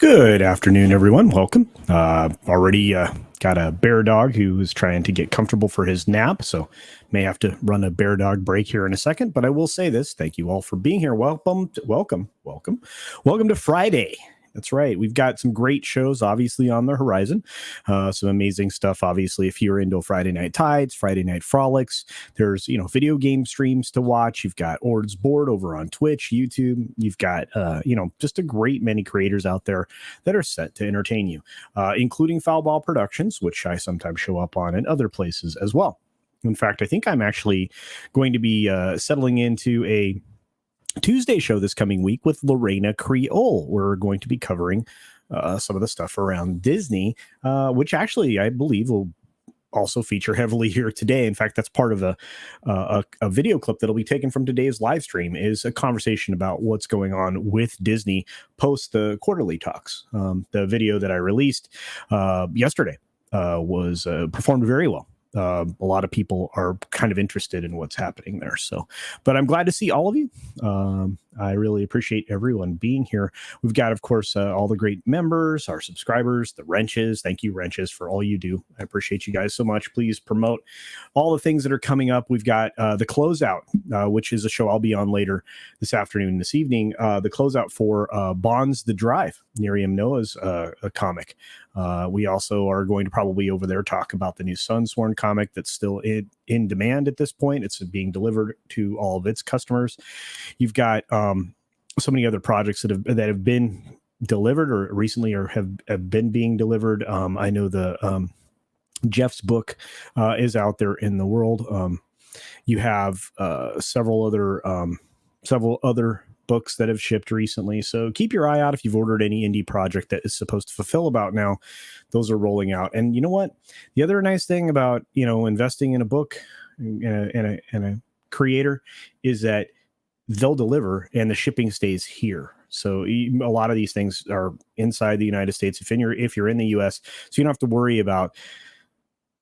Good afternoon, everyone. Welcome. Already got a bear dog who is trying to get comfortable for his nap, so may have to run a bear dog break here in a second. But I will say this: thank you all for being here. Welcome to Friday. That's right. We've got some great shows, obviously, on the horizon. Some amazing stuff, obviously, if you're into Friday Night Tides, Friday Night Frolics. There's, video game streams to watch. You've got Ord's Board over on Twitch, YouTube. You've got, just a great many creators out there that are set to entertain you, including Foul Ball Productions, which I sometimes show up on, and other places as well. In fact, I think I'm actually going to be settling into a Tuesday show this coming week with Lorena Creole. We're going to be covering some of the stuff around Disney, which actually I believe will also feature heavily here today. In fact, that's part of a video clip that'll be taken from today's live stream, is a conversation about what's going on with Disney post the quarterly talks. The video that I released yesterday was performed very well. A lot of people are kind of interested in what's happening there. But I'm glad to see all of you. I really appreciate everyone being here. We've got, of course, all the great members, our subscribers, the Wrenches. Thank you, Wrenches, for all you do. I appreciate you guys so much. Please promote all the things that are coming up. We've got the Closeout, which is a show I'll be on later this afternoon, this evening. The Closeout for Bonds the Drive, Miriam Noah's a comic. We also are going to probably over there talk about the new Sunsworn comic that's still in demand at this point. It's being delivered to all of its customers. You've got so many other projects that have been delivered or recently or have been being delivered. I know the Jeff's book is out there in the world. You have several other books that have shipped recently. So keep your eye out if you've ordered any indie project that is supposed to fulfill about now. Those are rolling out. And you know what? The other nice thing about, investing in a book and a creator is that they'll deliver and the shipping stays here. So a lot of these things are inside the United States if you're in the US, so you don't have to worry about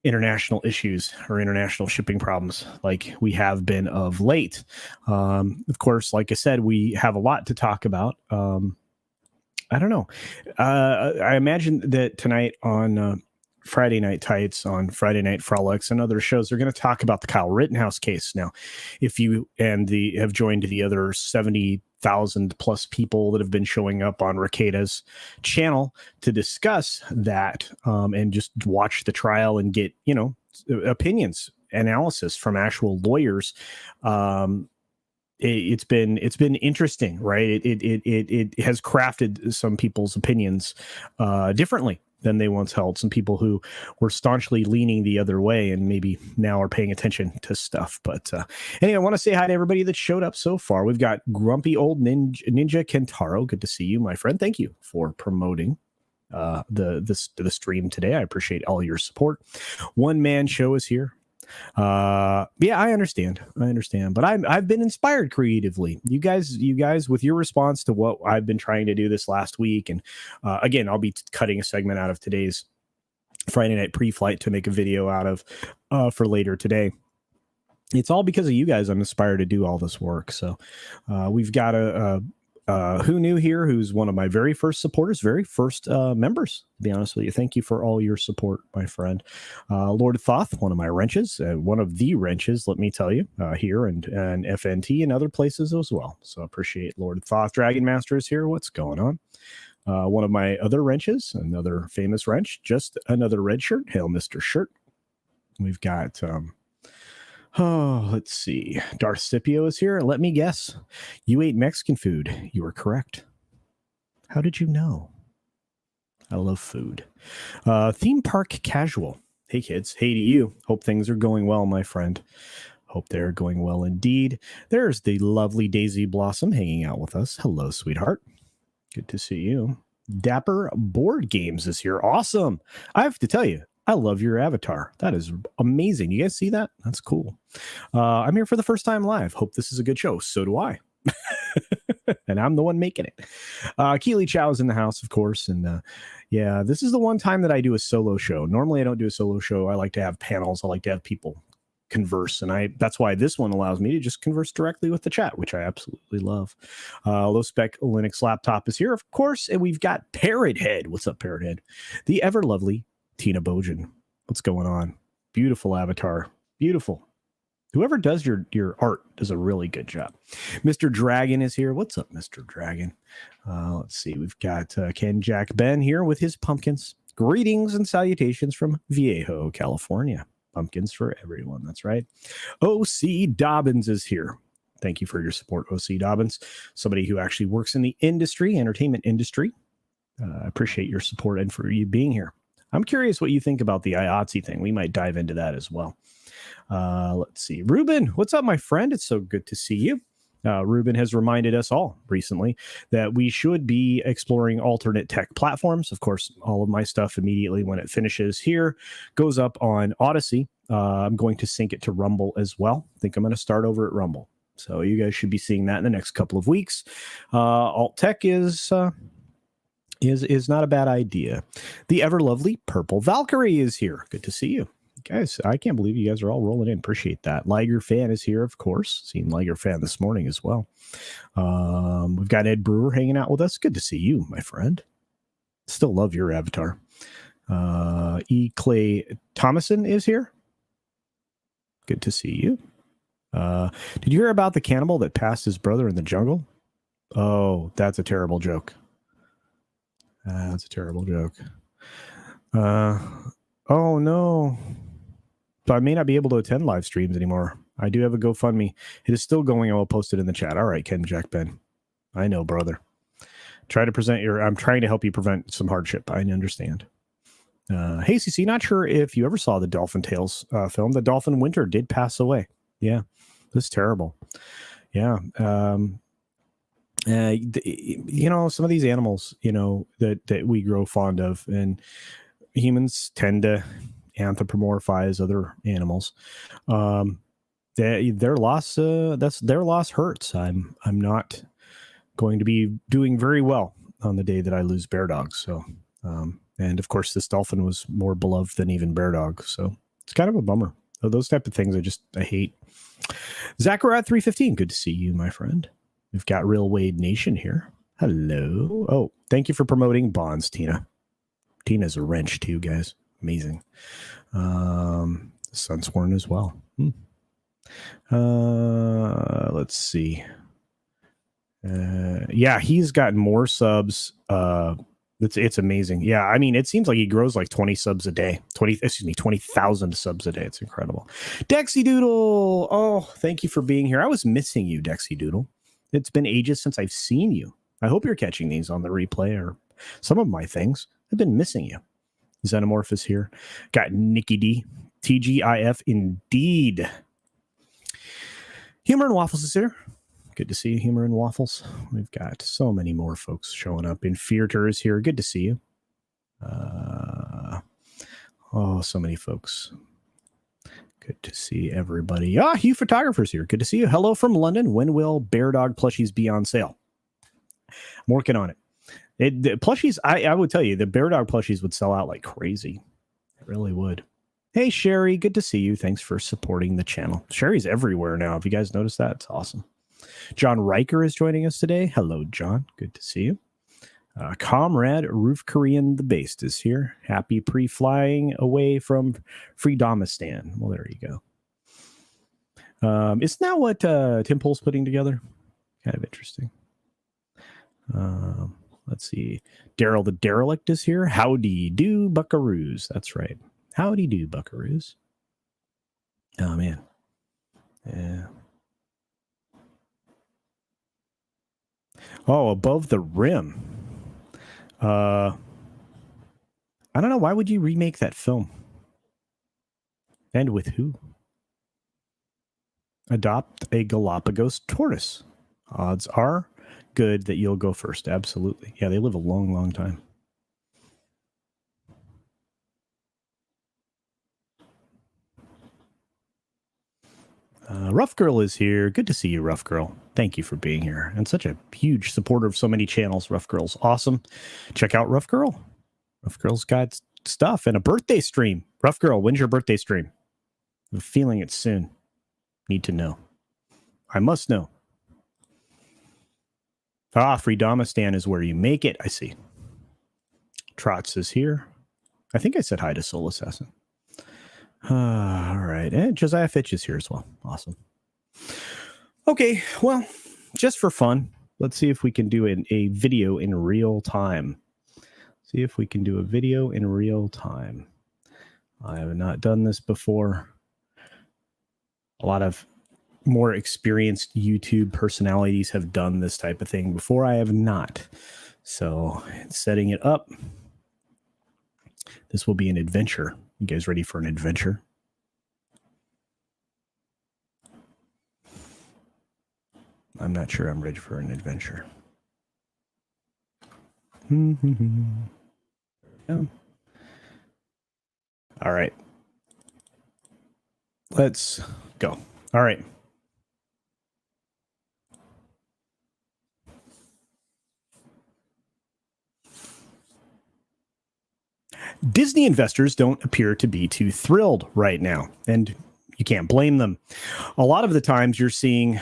international issues or international shipping problems like we have been of late. Of course, like I said, we have a lot to talk about. I don't know. I imagine that tonight on Friday Night Tights, on Friday Night Frolics, and other shows, they're going to talk about the Kyle Rittenhouse case. Now, if you have joined the other 70,000 plus people that have been showing up on Rekida's channel to discuss that and just watch the trial and get, opinions, analysis from actual lawyers, it's been interesting, right? It has crafted some people's opinions differently than they once held. Some people who were staunchly leaning the other way and maybe now are paying attention to stuff. But anyway, I want to say hi to everybody that showed up so far. We've got Grumpy Old Ninja Kentaro. Good to see you, my friend. Thank you for promoting the stream today. I appreciate all your support. One Man Show is here. I understand, but I've been inspired creatively. You guys with your response to what I've been trying to do this last week. And again, I'll be cutting a segment out of today's Friday night pre-flight to make a video out of for later today. It's all because of you guys. I'm inspired to do all this work. So we've got Who Knew here, who's one of my very first supporters, very first members, to be honest with you. Thank you for all your support, my friend. Lord Thoth, one of my Wrenches, one of the Wrenches, let me tell you, here and FNT and other places as well. So appreciate Lord Thoth. Dragon Master is here. What's going on? One of my other Wrenches, another famous Wrench, just another red shirt. Hail, Mr. Shirt. We've got... let's see. Darth Scipio is here. Let me guess. You ate Mexican food. You were correct. How did you know? I love food. Theme Park Casual. Hey, kids. Hey to you. Hope things are going well, my friend. Hope they're going well indeed. There's the lovely Daisy Blossom hanging out with us. Hello, sweetheart. Good to see you. Dapper Board Games is here. Awesome. I have to tell you, I love your avatar. That is amazing. You guys see that? That's cool. I'm here for the first time live. Hope this is a good show. So do I. And I'm the one making it. Keely Chow is in the house, of course. And this is the one time that I do a solo show. Normally, I don't do a solo show. I like to have panels. I like to have people converse, and that's why this one allows me to just converse directly with the chat, which I absolutely love. Low spec Linux laptop is here, of course, and we've got Parrot Head. What's up, Parrot Head? The ever lovely Tina Bojan. What's going on? Beautiful avatar, beautiful. Whoever does your art does a really good job. Mr. Dragon is here. What's up, Mr. Dragon? Let's see. We've got Ken Jack Ben here with his pumpkins. Greetings and salutations from Viejo, California. Pumpkins for everyone. That's right. O.C. Dobbins is here. Thank you for your support, O.C. Dobbins. Somebody who actually works in the industry, entertainment industry. I appreciate your support and for you being here. I'm curious what you think about the IATSE thing. We might dive into that as well. Let's see. Ruben, what's up, my friend? It's so good to see you. Ruben has reminded us all recently that we should be exploring alternate tech platforms. Of course, all of my stuff immediately when it finishes here goes up on Odyssey. I'm going to sync it to Rumble as well. I think I'm going to start over at Rumble. So you guys should be seeing that in the next couple of weeks. Alt tech is not a bad idea. The ever lovely Purple Valkyrie is here. Good to see you. Guys, I can't believe you guys are all rolling in. Appreciate that. Liger Fan is here, of course. Seen Liger Fan this morning as well. We've got Ed Brewer hanging out with us. Good to see you, my friend. Still love your avatar. E. Clay Thomason is here. Good to see you. Did you hear about the cannibal that passed his brother in the jungle? Oh, that's a terrible joke. That's a terrible joke. Oh, no. So I may not be able to attend live streams anymore. I do have a GoFundMe. It is still going. I will post it in the chat. All right, Ken Jack Ben. I know, brother. I'm trying to help you prevent some hardship. I understand. Hey, CC, not sure if you ever saw the Dolphin Tales film. The Dolphin Winter did pass away. Yeah, this is terrible. Yeah. Some of these animals, that we grow fond of, and humans tend to anthropomorphize other animals. Their loss hurts. I'm not going to be doing very well on the day that I lose Bear Dog. So, and of course, this dolphin was more beloved than even Bear Dog. So it's kind of a bummer. Those type of things I hate. Zachariah 315, good to see you, my friend. We've got Real Wade Nation here. Hello. Oh, thank you for promoting Bonds, Tina. Tina's a wrench too, guys. Amazing. Sunsworn as well. Let's see. Yeah, he's gotten more subs. It's amazing. Yeah, I mean, it seems like he grows like 20 subs a day. 20,000 subs a day. It's incredible. Dexy Doodle. Oh, thank you for being here. I was missing you, Dexy Doodle. It's been ages since I've seen you. I hope you're catching these on the replay or some of my things. I've been missing you. Xenomorph is here. Got Nikki D. TGIF indeed. Humor and Waffles is here. Good to see you, Humor and Waffles. We've got so many more folks showing up. Infearter is here. Good to see you. So many folks. Good to see everybody. Hugh Photographer's here. Good to see you. Hello from London. When will Bear Dog plushies be on sale? I'm working on it. The plushies, I would tell you, the Bear Dog plushies would sell out like crazy. It really would. Hey, Sherry, good to see you. Thanks for supporting the channel. Sherry's everywhere now. Have you guys noticed that? It's awesome. John Riker is joining us today. Hello, John. Good to see you. Comrade Roof Korean the Based is here. Happy pre-flying away from Freedomistan. Well, there you go. Isn't that what Tim Pool's putting together? Kind of interesting. Let's see. Daryl the Derelict is here. Howdy do, buckaroos. That's right. Howdy do, buckaroos. Oh, man. Yeah. Oh, Above the Rim. I don't know. Why would you remake that film? And with who? Adopt a Galapagos tortoise. Odds are good that you'll go first. Absolutely. Yeah, they live a long, long time. Rough Girl is here. Good to see you, Rough Girl. Thank you for being here. And such a huge supporter of so many channels. Rough Girl's awesome. Check out Rough Girl. Rough Girl's got stuff and a birthday stream. Rough Girl, when's your birthday stream? I have a feeling it's soon. Need to know. I must know. Freedomistan is where you make it. I see. Trots is here. I think I said hi to Soul Assassin. All right. And Josiah Fitch is here as well. Awesome. Okay. Well, just for fun, let's see if we can do a video in real time. See if we can do a video in real time. I have not done this before. A lot of more experienced YouTube personalities have done this type of thing before. I have not. So setting it up. This will be an adventure. You guys ready for an adventure? I'm not sure I'm ready for an adventure. Yeah. All right. Let's go. All right. Disney investors don't appear to be too thrilled right now, and you can't blame them. A lot of the times you're seeing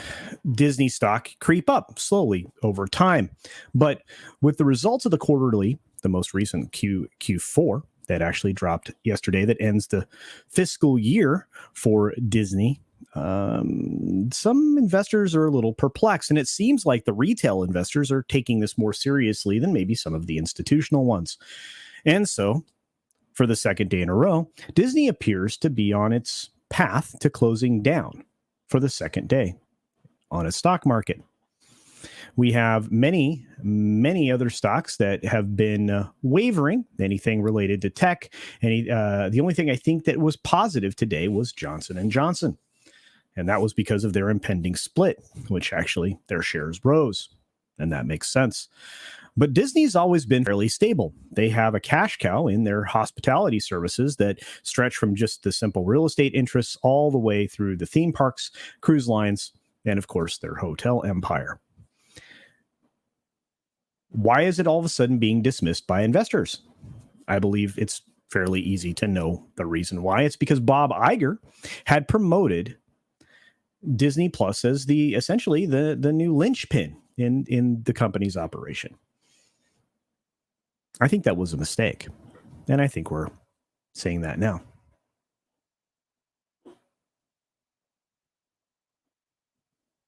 Disney stock creep up slowly over time. But with the results of the quarterly, the most recent Q4 that actually dropped yesterday, that ends the fiscal year for Disney, some investors are a little perplexed, and it seems like the retail investors are taking this more seriously than maybe some of the institutional ones. And so, for the second day in a row, Disney appears to be on its path to closing down for the second day on a stock market. We have many other stocks that have been wavering, anything related to tech. The only thing I think that was positive today was Johnson & Johnson. And that was because of their impending split, which actually their shares rose. And that makes sense. But Disney's always been fairly stable. They have a cash cow in their hospitality services that stretch from just the simple real estate interests all the way through the theme parks, cruise lines, and of course, their hotel empire. Why is it all of a sudden being dismissed by investors? I believe it's fairly easy to know the reason why. It's because Bob Iger had promoted Disney Plus as essentially the new linchpin in the company's operation. I think that was a mistake. And I think we're saying that now.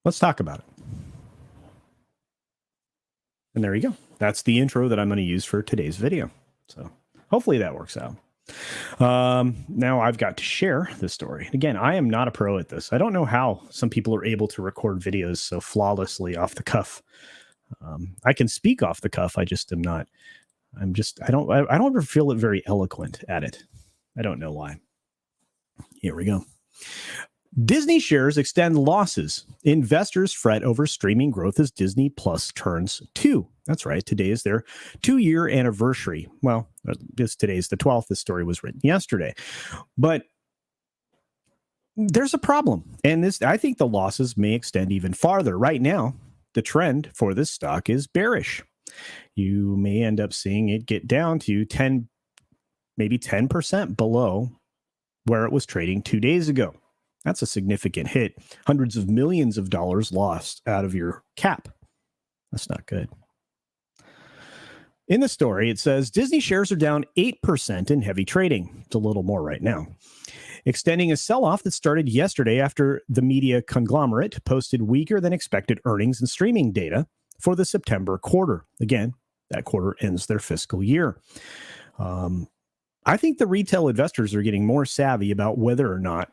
Let's talk about it. And there you go. That's the intro that I'm going to use for today's video. So hopefully that works out. Now I've got to share the story. Again, I am not a pro at this. I don't know how some people are able to record videos so flawlessly off the cuff. I can speak off the cuff. I just am not. I don't ever feel it very eloquent at it. I don't know why. Here we go. Disney shares extend losses. Investors fret over streaming growth as Disney Plus turns 2. That's right. Today is their 2-year anniversary. Well, today's the 12th. This story was written yesterday. But there's a problem. And I think the losses may extend even farther. Right now, the trend for this stock is bearish. You may end up seeing it get down to 10, maybe 10% below where it was trading 2 days ago. That's a significant hit. Hundreds of millions of dollars lost out of your cap. That's not good. In the story, it says Disney shares are down 8% in heavy trading. It's a little more right now. Extending a sell-off that started yesterday after the media conglomerate posted weaker than expected earnings and streaming data for the September quarter. Again, that quarter ends their fiscal year. I think the retail investors are getting more savvy about whether or not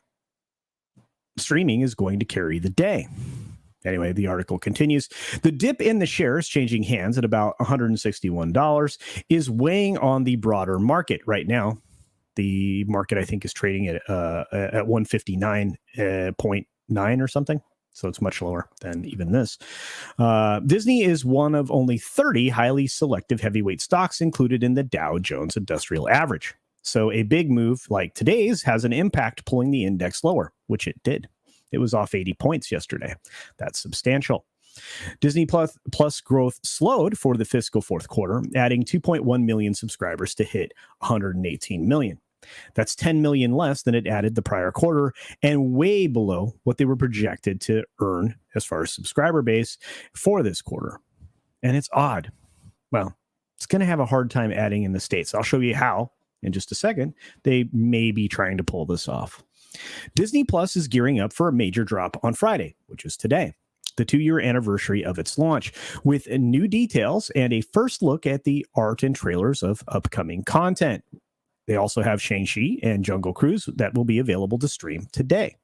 streaming is going to carry the day. Anyway, the article continues. The dip in the shares changing hands at about $161 is weighing on the broader market right now. The market, I think, is trading at 159.9 or something. So it's much lower than even this. Disney is one of only 30 highly selective heavyweight stocks included in the Dow Jones Industrial Average. So a big move like today's has an impact pulling the index lower, which it did. It was off 80 points yesterday. That's substantial. Disney Plus growth slowed for the fiscal fourth quarter, adding 2.1 million subscribers to hit 118 million. That's 10 million less than it added the prior quarter and way below what they were projected to earn as far as subscriber base for this quarter. And it's odd. Well, it's going to have a hard time adding in the States. I'll show you how in just a second. They may be trying to pull this off. Disney Plus is gearing up for a major drop on Friday, which is today, the 2-year anniversary of its launch, with new details and a first look at the art and trailers of upcoming content. They also have Shang-Chi and Jungle Cruise that will be available to stream today.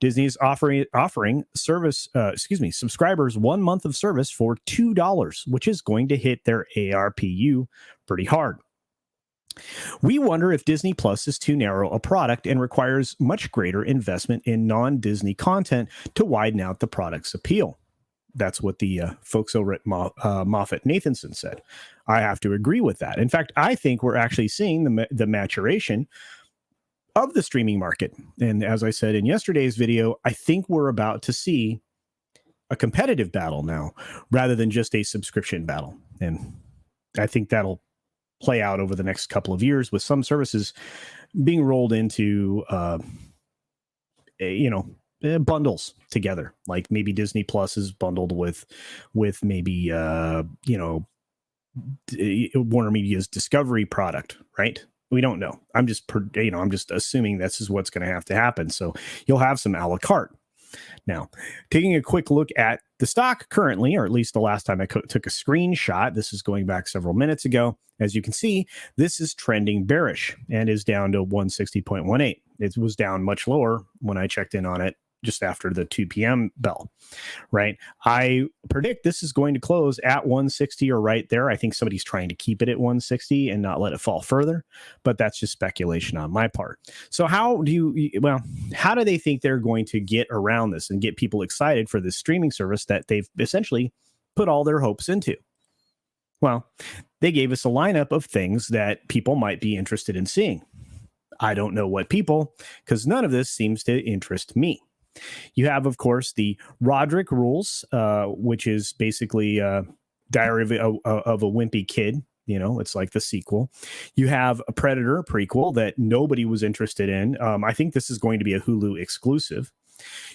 Disney is offering subscribers 1 month of service for $2, which is going to hit their ARPU pretty hard. We wonder if Disney Plus is too narrow a product and requires much greater investment in non-Disney content to widen out the product's appeal. That's what the folks over at Moffett-Nathanson said. I have to agree with that. In fact, I think we're actually seeing the maturation of the streaming market. And as I said in yesterday's video, I think we're about to see a competitive battle now rather than just a subscription battle. And I think that'll play out over the next couple of years with some services being rolled into, bundles together. Like maybe Disney Plus is bundled with maybe, Warner Media's Discovery product, right? We don't know. I'm just assuming this is what's going to have to happen. So you'll have some a la carte. Now, taking a quick look at the stock currently, or at least the last time I took a screenshot, this is going back several minutes ago. As you can see, this is trending bearish and is down to 160.18. It was down much lower when I checked in on it just after the 2 p.m. bell, right? I predict this is going to close at 160 or right there. I think somebody's trying to keep it at 160 and not let it fall further, but that's just speculation on my part. So how do they think they're going to get around this and get people excited for this streaming service that they've essentially put all their hopes into? Well, they gave us a lineup of things that people might be interested in seeing. I don't know what people, because none of this seems to interest me. You have, of course, the Roderick Rules, which is basically Diary of a Wimpy Kid. It's like the sequel. You have a Predator prequel that nobody was interested in. I think this is going to be a Hulu exclusive.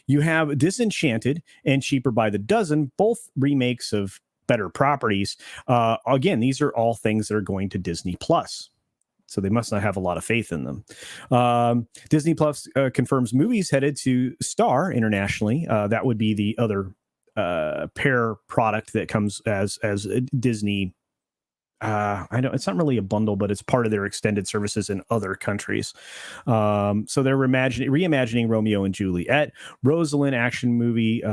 You have Disenchanted and Cheaper by the Dozen, both remakes of better properties. Again, these are all things that are going to Disney Plus. So they must not have a lot of faith in them. Disney Plus confirms movies headed to Star internationally. That would be the other pair product that comes as Disney. I know it's not really a bundle, but it's part of their extended services in other countries. So they're reimagining Romeo and Juliet, Rosalind action movie,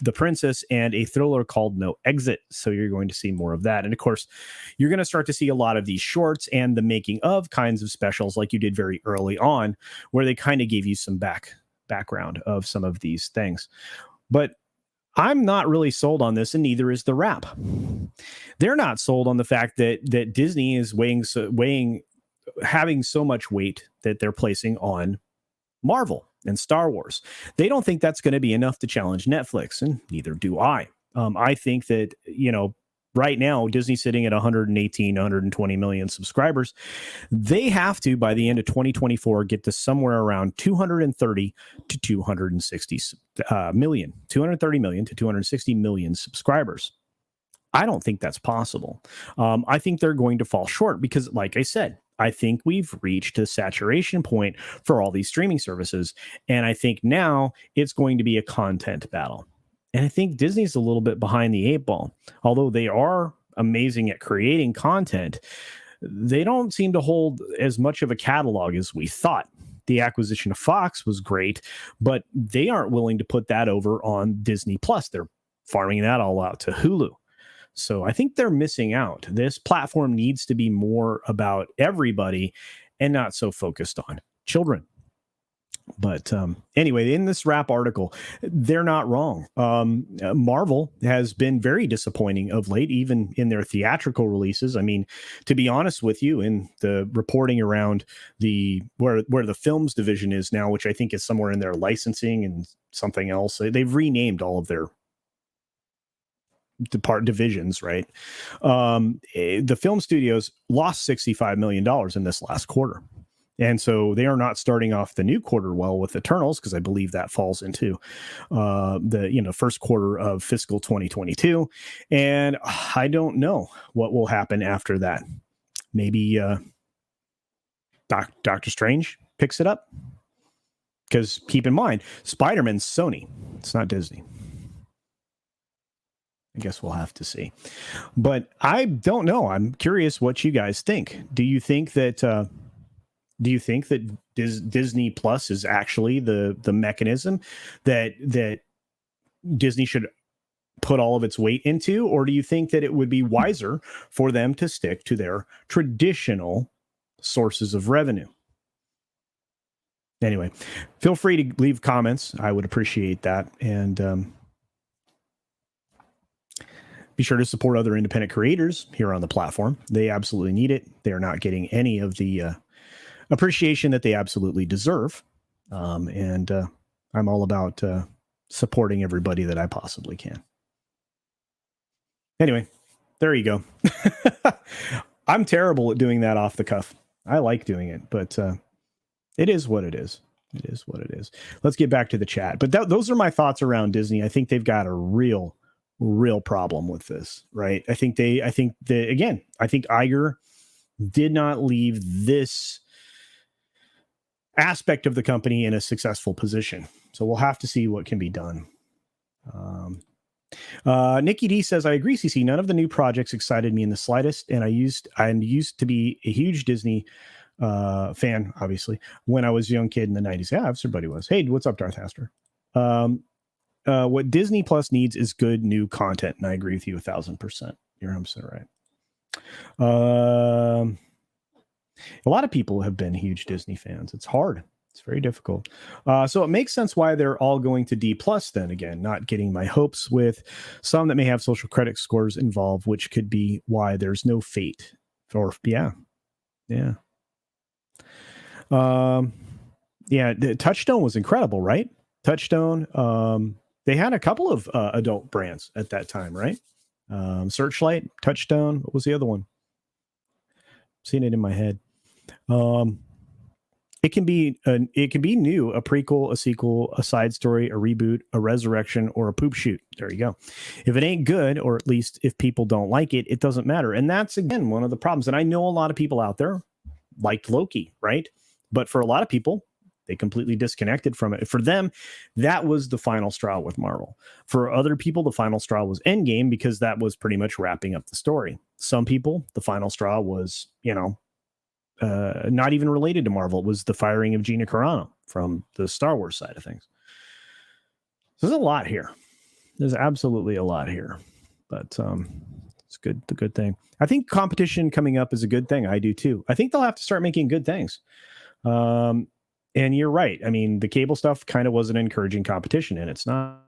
The Princess, and a thriller called No Exit. So you're going to see more of that. And of course, you're going to start to see a lot of these shorts and the making of kinds of specials like you did very early on, where they kind of gave you some background of some of these things. But I'm not really sold on this, and neither is the Wrap. They're not sold on the fact that Disney is having so much weight that they're placing on Marvel and Star Wars. They don't think that's going to be enough to challenge Netflix, and neither do I. I think that, right now, Disney's sitting at 120 million subscribers. They have to, by the end of 2024, get to somewhere around 230 to 260 million, 230 million to 260 million subscribers. I don't think that's possible. I think they're going to fall short because, like I said, I think we've reached a saturation point for all these streaming services. And I think now it's going to be a content battle. And I think Disney's a little bit behind the 8 ball. Although they are amazing at creating content, they don't seem to hold as much of a catalog as we thought. The acquisition of Fox was great, but they aren't willing to put that over on Disney Plus. They're farming that all out to Hulu. So I think they're missing out. This platform needs to be more about everybody and not so focused on children. But anyway, in this Wrap article, they're not wrong. Marvel has been very disappointing of late, even in their theatrical releases. I mean, to be honest with you, in the reporting around where the films division is now, which I think is somewhere in their licensing and something else, they've renamed all of their divisions, right? The film studios lost $65 million in this last quarter. And so they are not starting off the new quarter well with Eternals, because I believe that falls into the first quarter of fiscal 2022. And I don't know what will happen after that. Maybe Doctor Strange picks it up. Because keep in mind, Spider-Man's Sony. It's not Disney. I guess we'll have to see. But I don't know. I'm curious what you guys think. Do you think that Disney Plus is actually the mechanism that Disney should put all of its weight into, or do you think that it would be wiser for them to stick to their traditional sources of revenue? Anyway, feel free to leave comments. I would appreciate that. And be sure to support other independent creators here on the platform. They absolutely need it. They are not getting any of the appreciation that they absolutely deserve. And I'm all about supporting everybody that I possibly can. Anyway, there you go. I'm terrible at doing that off the cuff. I like doing it, but it is what it is. It is what it is. Let's get back to the chat. But those are my thoughts around Disney. I think they've got a real problem with this, right? I think Iger did not leave this aspect of the company in a successful position. So we'll have to see what can be done. Nikki D says, I agree, CC. None of the new projects excited me in the slightest. And I used to be a huge Disney fan, obviously, when I was a young kid in the 90s. Yeah, everybody was. Hey, what's up, Darth Haster? What Disney Plus needs is good new content. And I agree with you 1,000%. You're 100% right. A lot of people have been huge Disney fans. It's hard. It's very difficult. So it makes sense why they're all going to D plus then again, not getting my hopes with some that may have social credit scores involved, which could be why there's no fate. Or yeah. The Touchstone was incredible, right? Touchstone. They had a couple of adult brands at that time, right? Searchlight, Touchstone. What was the other one? Seen it in my head. It can be new, a prequel, a sequel, a side story, a reboot, a resurrection, or a poop shoot. There you go. If it ain't good, or at least if people don't like it, it doesn't matter. And that's, again, one of the problems. And I know a lot of people out there liked Loki, right? But for a lot of people, they completely disconnected from it. For them, that was the final straw with Marvel. For other people, the final straw was Endgame, because that was pretty much wrapping up the story. Some people, the final straw was, not even related to Marvel. It was the firing of Gina Carano from the Star Wars side of things. There's a lot here. There's absolutely a lot here, but it's good. The good thing. I think competition coming up is a good thing. I do too. I think they'll have to start making good things. And you're right. I mean, the cable stuff kind of was an encouraging competition, and it's not.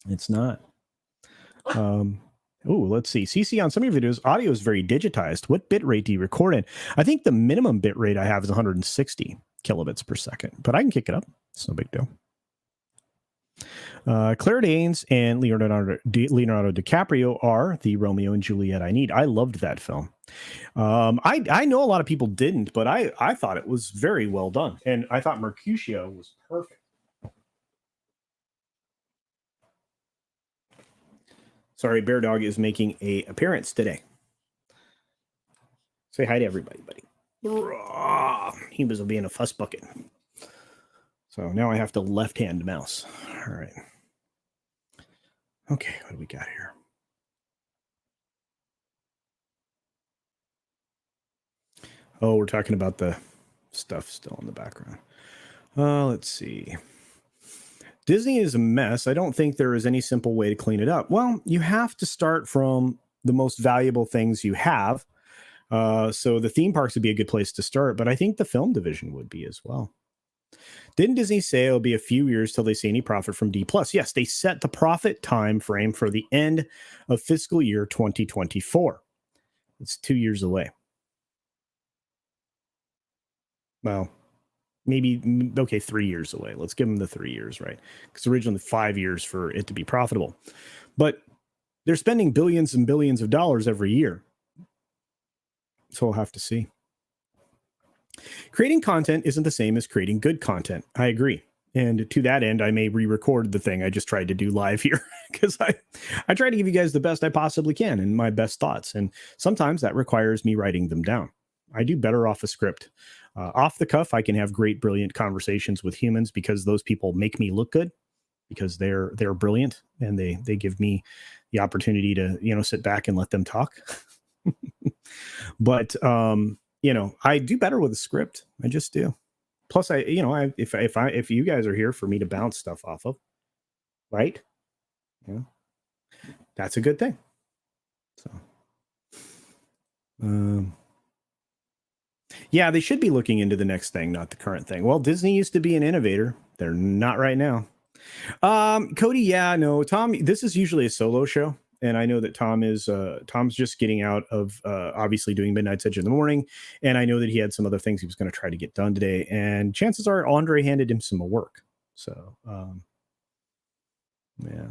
It's not. Let's see. CC, on some of your videos, audio is very digitized. What bit rate do you record in? I think the minimum bit rate I have is 160 kilobits per second, but I can kick it up. It's no big deal. Claire Danes and Leonardo DiCaprio are the Romeo and Juliet I need. I loved that film. I know a lot of people didn't, but I thought it was very well done. And I thought Mercutio was perfect. Sorry, Bear Dog is making an appearance today. Say hi to everybody, buddy. He was being a fuss bucket. So now I have to left-hand mouse. All right. Okay, what do we got here? Oh, we're talking about the stuff still in the background. Let's see. Disney is a mess. I don't think there is any simple way to clean it up. Well, you have to start from the most valuable things you have. So the theme parks would be a good place to start, but I think the film division would be as well. Didn't Disney say it'll be a few years till they see any profit from D+? Yes, they set the profit time frame for the end of fiscal year 2024. It's 2 years away. Well, maybe, okay, 3 years away. Let's give them the 3 years, right? Because originally 5 years for it to be profitable. But they're spending billions and billions of dollars every year. So we'll have to see. Creating content isn't the same as creating good content. I agree. And to that end, I may re-record the thing I just tried to do live here because I try to give you guys the best I possibly can and my best thoughts. And sometimes that requires me writing them down. I do better off a script. Off the cuff, I can have great, brilliant conversations with humans because those people make me look good because they're brilliant and they give me the opportunity to sit back and let them talk. But I do better with a script. I just do. Plus, if you guys are here for me to bounce stuff off of, right? Yeah, that's a good thing. So, yeah, they should be looking into the next thing, not the current thing. Well, Disney used to be an innovator. They're not right now. Cody, yeah, no, Tom, this is usually a solo show. And I know that Tom's just getting out of obviously doing Midnight's Edge in the morning. And I know that he had some other things he was going to try to get done today. And chances are Andre handed him some more work. So, yeah.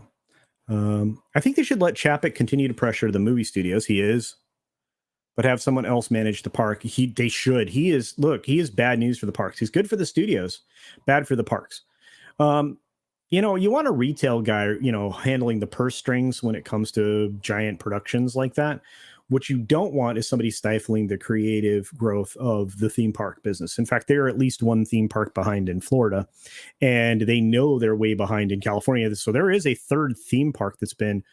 I think they should let Chapek continue to pressure the movie studios. He is. But have someone else manage the park. They should. He is bad news for the parks. He's good for the studios, bad for the parks. You want a retail guy, handling the purse strings when it comes to giant productions like that. What you don't want is somebody stifling the creative growth of the theme park business. In fact, they're at least one theme park behind in Florida, and they know they're way behind in California. So there is a third theme park that's been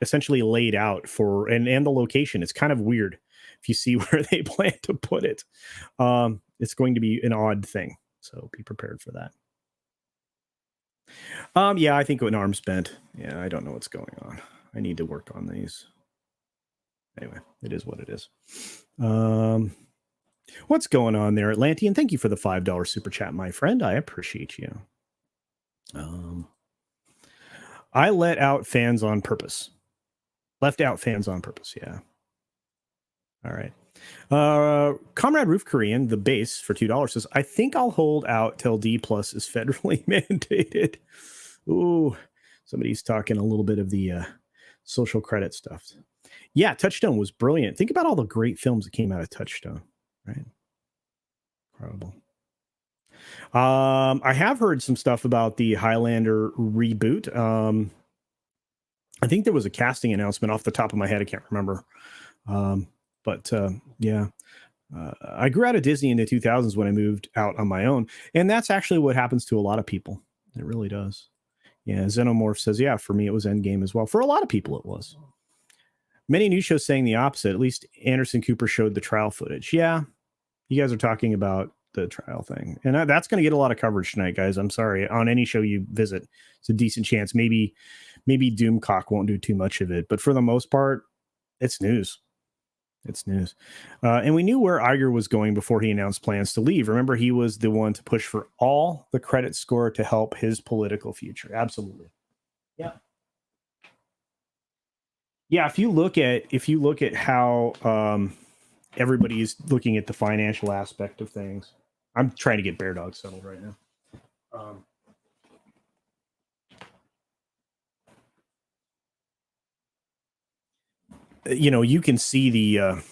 essentially laid out for, and the location. It's kind of weird if you see where they plan to put it. It's going to be an odd thing. So be prepared for that. Yeah, I think an arm's bent. Yeah, I don't know what's going on. I need to work on these. Anyway, it is what it is. What's going on there, Atlantean? Thank you for the $5 super chat, my friend. I appreciate you. I let out fans on purpose. Left out fans on purpose, yeah. All right. Comrade Roof Korean, the base for $2 says, I think I'll hold out till D plus is federally mandated. Ooh, somebody's talking a little bit of the social credit stuff. Yeah, Touchstone was brilliant. Think about all the great films that came out of Touchstone, right? Incredible. I have heard some stuff about the Highlander reboot. I think there was a casting announcement off the top of my head. I can't remember. But yeah, I grew out of Disney in the 2000s when I moved out on my own. And that's actually what happens to a lot of people. It really does. Yeah, Xenomorph says, yeah, for me, it was Endgame as well. For a lot of people, it was. Many news shows saying the opposite. At least Anderson Cooper showed the trial footage. Yeah, you guys are talking about the trial thing. And that's going to get a lot of coverage tonight, guys. I'm sorry. On any show you visit, it's a decent chance. Maybe Doomcock won't do too much of it. But for the most part, it's news. It's news. And we knew where Iger was going before he announced plans to leave. Remember, he was the one to push for all the credit score to help his political future. Absolutely. Yeah. Yeah. If you look at how everybody's looking at the financial aspect of things, I'm trying to get Bear Dog settled right now. You can see the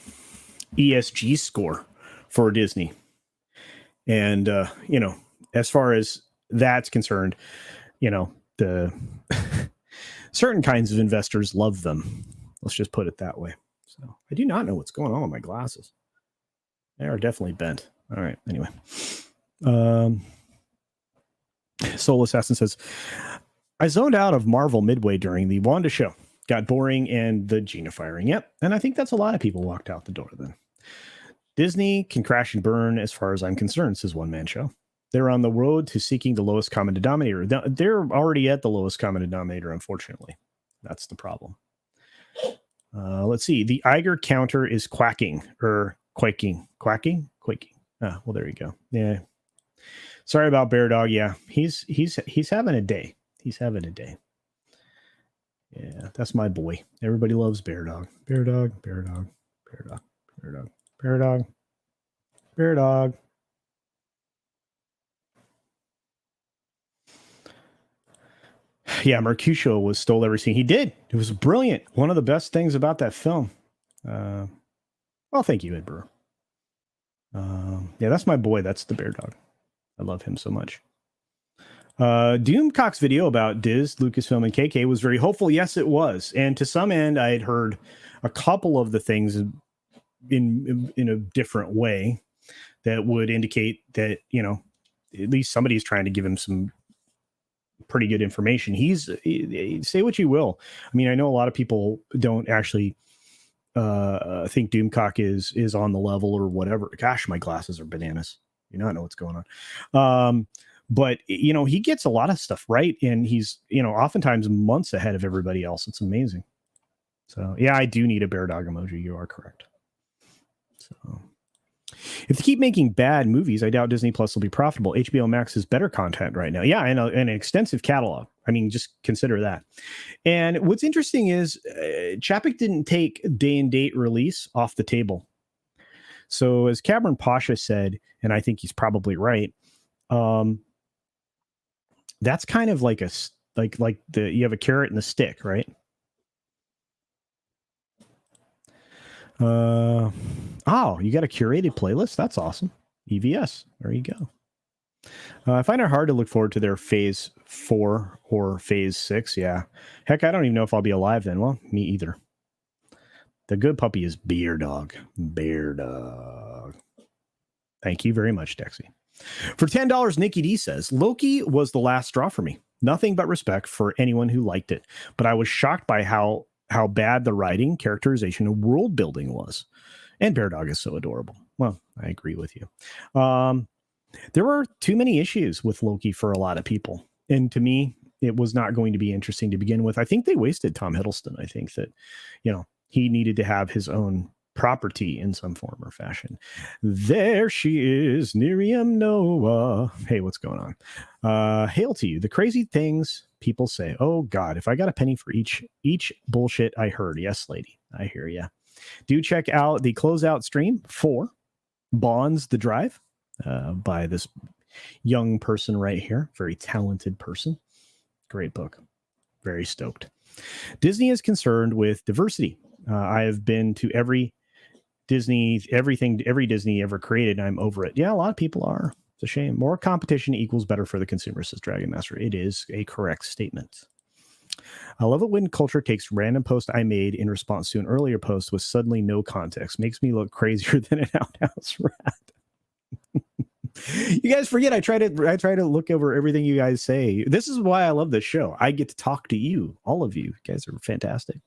ESG score for Disney. And, as far as that's concerned, the certain kinds of investors love them. Let's just put it that way. So I do not know what's going on with my glasses. They are definitely bent. All right. Anyway. Soul Assassin says, I zoned out of Marvel midway during the Wanda show. Got boring and the Gina firing. Yep. And I think that's a lot of people walked out the door then. Disney can crash and burn as far as I'm concerned, says One Man Show. They're on the road to seeking the lowest common denominator. They're already at the lowest common denominator, unfortunately. That's the problem. Let's see. The Iger counter is quacking or quaking. Quacking? Quaking. Ah, well, there you go. Yeah. Sorry about Bear Dog. Yeah, he's having a day. He's having a day. Yeah, that's my boy. Everybody loves Bear Dog. Bear Dog, Bear Dog, Bear Dog, Bear Dog, Bear Dog, Bear Dog. Yeah, Mercutio was stole everything. He did. It was brilliant. One of the best things about that film. Well, thank you, Ed Brewer. Yeah, that's my boy. That's the bear dog. I love him so much. Doomcock's video about Diz, Lucasfilm, and KK was very hopeful. Yes, it was. And to some end, I had heard a couple of the things in a different way that would indicate that, you know, at least somebody's trying to give him some pretty good information. Say what you will. I mean, I know a lot of people don't actually think Doomcock is on the level or whatever. Gosh, my glasses are bananas. You not know what's going on. But you know, he gets a lot of stuff right, and he's, you know, oftentimes months ahead of everybody else. It's amazing. So yeah, I do need a bear dog emoji. You are correct. So if they keep making bad movies, I doubt Disney Plus will be profitable. HBO Max is better content right now. Yeah, and an extensive catalog. I mean, just consider that. And what's interesting is Chapek didn't take day and date release off the table. So as Cameron Pasha said, and I think he's probably right, that's kind of like you have a carrot and a stick, right? You got a curated playlist? That's awesome. EVS. There you go. I find it hard to look forward to their phase 4 or phase 6. Yeah. Heck, I don't even know if I'll be alive then. Well, me either. The good puppy is Bear Dog. Bear Dog. Thank you very much, Dexy. For $10, Nikki D says, Loki was the last straw for me. Nothing but respect for anyone who liked it. But I was shocked by how bad the writing, characterization, and world building was. And Bear Dog is so adorable. Well, I agree with you. There were too many issues with Loki for a lot of people. And to me, it was not going to be interesting to begin with. I think they wasted Tom Hiddleston. I think that, you know, he needed to have his own property in some form or fashion. There she is, Miriam Noah. Hey, what's going on? Hail to you. The crazy things people say. Oh, God, if I got a penny for each bullshit I heard. Yes, lady, I hear ya. Do check out the closeout stream for Bonds the Drive by this young person right here. Very talented person. Great book. Very stoked. Disney is concerned with diversity. I have been to every Disney ever created, and I'm over it. Yeah, a lot of people are. It's a shame. More competition equals better for the consumer, says Dragon Master. It is a correct statement. I love it when Culture takes random post I made in response to an earlier post with suddenly no context. Makes me look crazier than an outhouse rat. You guys forget I try to look over everything you guys say. This is why I love this show. I get to talk to you, all of you. You guys are fantastic.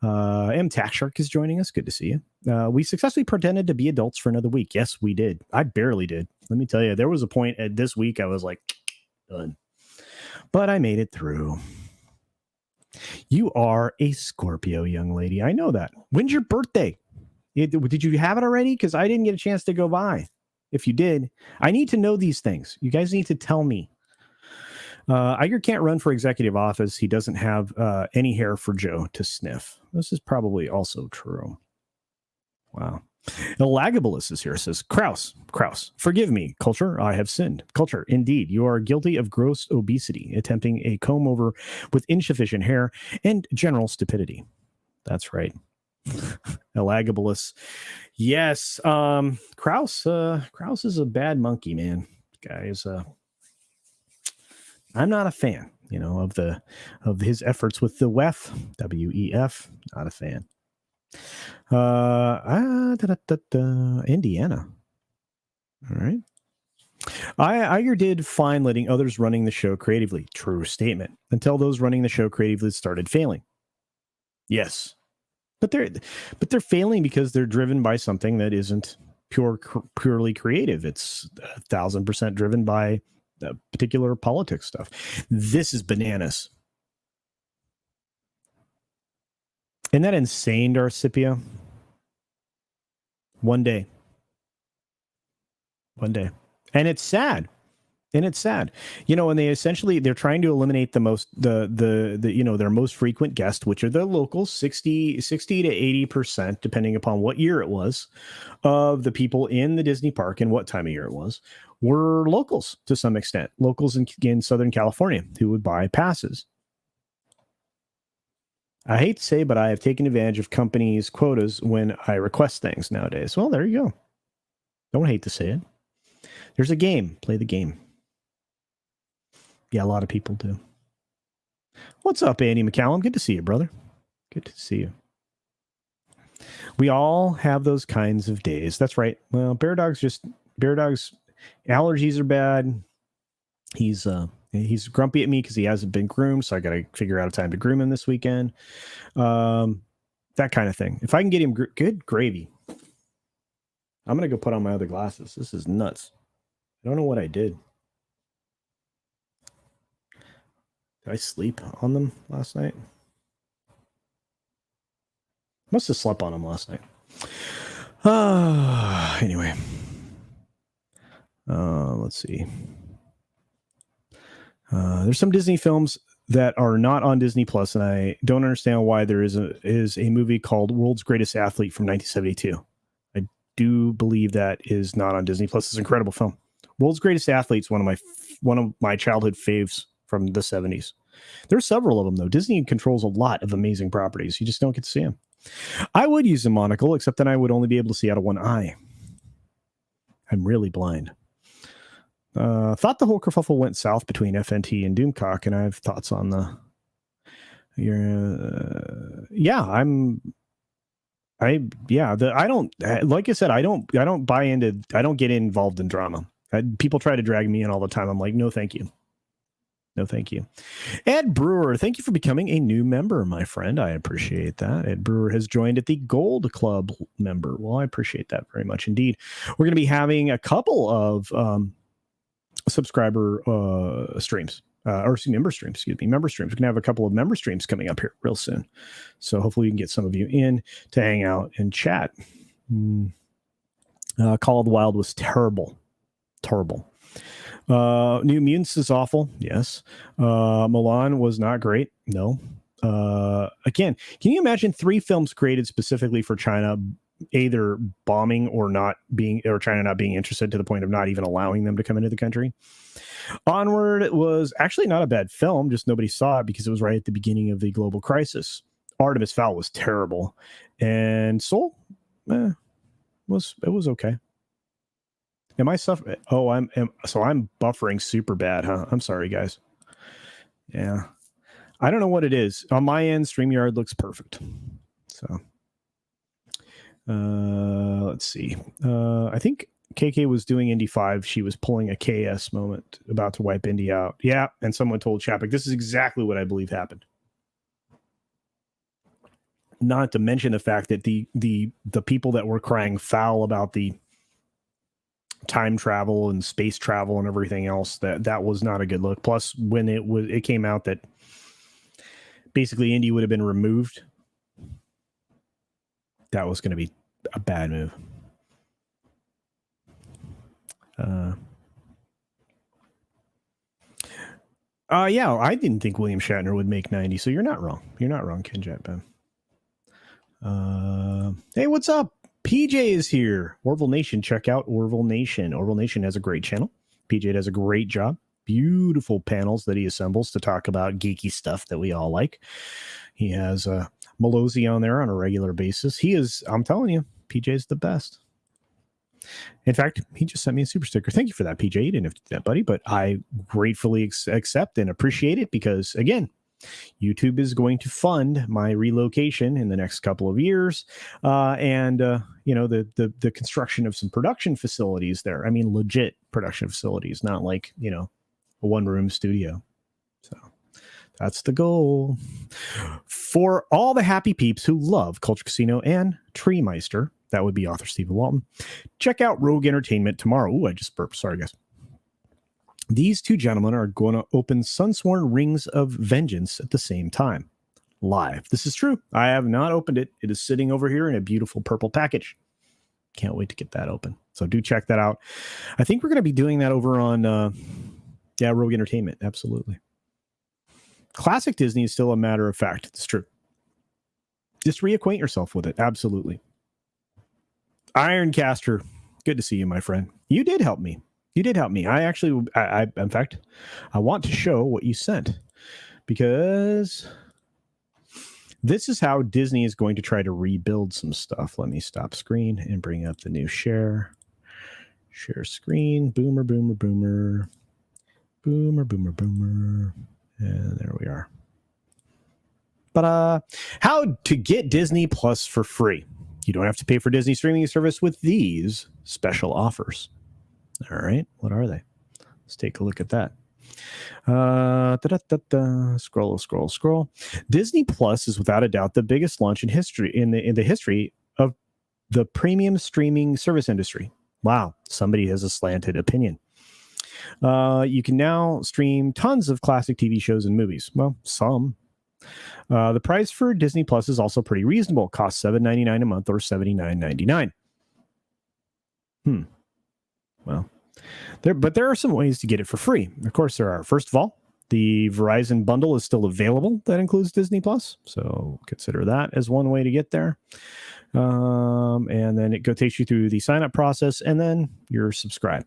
M Tax Shark is joining us. Good to see you. We successfully pretended to be adults for another week. Yes, we did. I barely did. Let me tell you, there was a point at this week I was like, done. But I made it through. You are a Scorpio, young lady. I know that. When's your birthday? Did you have it already? Because I didn't get a chance to go by. If you did, I need to know these things. You guys need to tell me. Iger can't run for executive office. He doesn't have any hair for Joe to sniff. This is probably also true. Wow. Elagabalus is here. Says, Kraus, forgive me, Culture. I have sinned. Culture, indeed, you are guilty of gross obesity, attempting a comb over with insufficient hair and general stupidity. That's right. Elagabalus. Yes. Kraus is a bad monkey, man. Guys, I'm not a fan, of his efforts with the WEF. Not a fan. Indiana. All right. Iger did fine letting others running the show creatively. True statement. Until those running the show creatively started failing. Yes. But they're failing because they're driven by something that isn't purely creative. It's 1,000% driven by particular politics stuff. This is bananas. Isn't that insane, Darcipio? One day. And it's sad. And they're trying to eliminate their most frequent guest, which are the locals, 60 to 80%, depending upon what year it was, of the people in the Disney park and what time of year it was, were locals to some extent, locals in Southern California who would buy passes. I hate to say, but I have taken advantage of companies' quotas when I request things nowadays. Well, there you go. Don't hate to say it. There's a game. Play the game. Yeah, a lot of people do. What's up, Andy McCallum? Good to see you, brother. Good to see you. We all have those kinds of days. That's right. Well, Bear Dog's allergies are bad. He's grumpy at me because he hasn't been groomed, so I got to figure out a time to groom him this weekend. That kind of thing. If I can get him good gravy. I'm going to go put on my other glasses. This is nuts. I don't know what I did. Did I sleep on them last night? Must have slept on them last night. Anyway. Let's see. There's some Disney films that are not on Disney Plus, and I don't understand why there is a movie called World's Greatest Athlete from 1972. I do believe that is not on Disney Plus. It's an incredible film. World's Greatest Athlete is one of my childhood faves from the 70s. There's several of them, though. Disney controls a lot of amazing properties. You just don't get to see them. I would use a monocle, except then I would only be able to see out of one eye. I'm really blind. Thought the whole kerfuffle went south between FNT and Doomcock, and I have thoughts on the. I don't, like I said, I don't buy into, I don't get involved in drama. People try to drag me in all the time. I'm like, no, thank you. No, thank you. Ed Brewer, thank you for becoming a new member, my friend. I appreciate that. Ed Brewer has joined at the Gold Club member. Well, I appreciate that very much indeed. We're going to be having a couple of subscriber streams. Member streams. We're going to have a couple of member streams coming up here real soon. So hopefully we can get some of you in to hang out and chat. Call of the Wild was terrible. New Mutants is awful. Yes. Milan was not great. No. Again, can you imagine 3 films created specifically for China, either bombing or China not being interested to the point of not even allowing them to come into the country? Onward was actually not a bad film, just nobody saw it because it was right at the beginning of the global crisis. Artemis Fowl was terrible, and Soul was okay. Am I suffering? Oh, I'm buffering super bad, huh? I'm sorry, guys. Yeah, I don't know what it is. On my end, StreamYard looks perfect. So, let's see. I think KK was doing Indy 5. She was pulling a KS moment, about to wipe Indy out. Yeah, and someone told Chapek, this is exactly what I believe happened. Not to mention the fact that the people that were crying foul about the time travel and space travel and everything else, that was not a good look. Plus, when it came out that basically Indy would have been removed, that was going to be a bad move. Yeah, I didn't think William Shatner would make 90, so you're not wrong. You're not wrong, Ken Jetman. Hey, what's up? PJ is here. Orville Nation, check out Orville Nation. Orville Nation has a great channel. PJ does a great job. Beautiful panels that he assembles to talk about geeky stuff that we all like. He has Malozzi on there on a regular basis. He is, I'm telling you, PJ's the best. In fact, he just sent me a super sticker. Thank you for that, PJ. You didn't have to do that, buddy, but I gratefully accept and appreciate it because, again, YouTube is going to fund my relocation in the next couple of years, and the construction of some production facilities there. I mean, legit production facilities, not like a one-room studio. So that's the goal. For all the happy peeps who love Culture Casino and Tree Meister, that would be author Stephen Walton, check out Rogue Entertainment tomorrow. Ooh, I just burped. Sorry, guys. These two gentlemen are going to open Sunsworn Rings of Vengeance at the same time, live. This is true. I have not opened it. It is sitting over here in a beautiful purple package. Can't wait to get that open. So do check that out. I think we're going to be doing that over on, Rogue Entertainment. Absolutely. Classic Disney is still a matter of fact. It's true. Just reacquaint yourself with it. Absolutely. Ironcaster, good to see you, my friend. You did help me. I actually, in fact, I want to show what you sent because this is how Disney is going to try to rebuild some stuff. Let me stop screen and bring up the new share. Share screen. Boomer, boomer, boomer. Boomer, boomer, boomer. And there we are. But how to get Disney Plus for free. You don't have to pay for Disney streaming service with these special offers. All right. What are they? Let's take a look at that. Scroll. Disney Plus is without a doubt the biggest launch in history in the history of the premium streaming service industry. Wow, somebody has a slanted opinion. You can now stream tons of classic TV shows and movies. Well, some. The price for Disney Plus is also pretty reasonable. It costs $7.99 a month or $79.99. Well, there are some ways to get it for free. Of course, there are. First of all, the Verizon bundle is still available. That includes Disney Plus, so consider that as one way to get there. And then it takes you through the sign-up process, and then you're subscribed.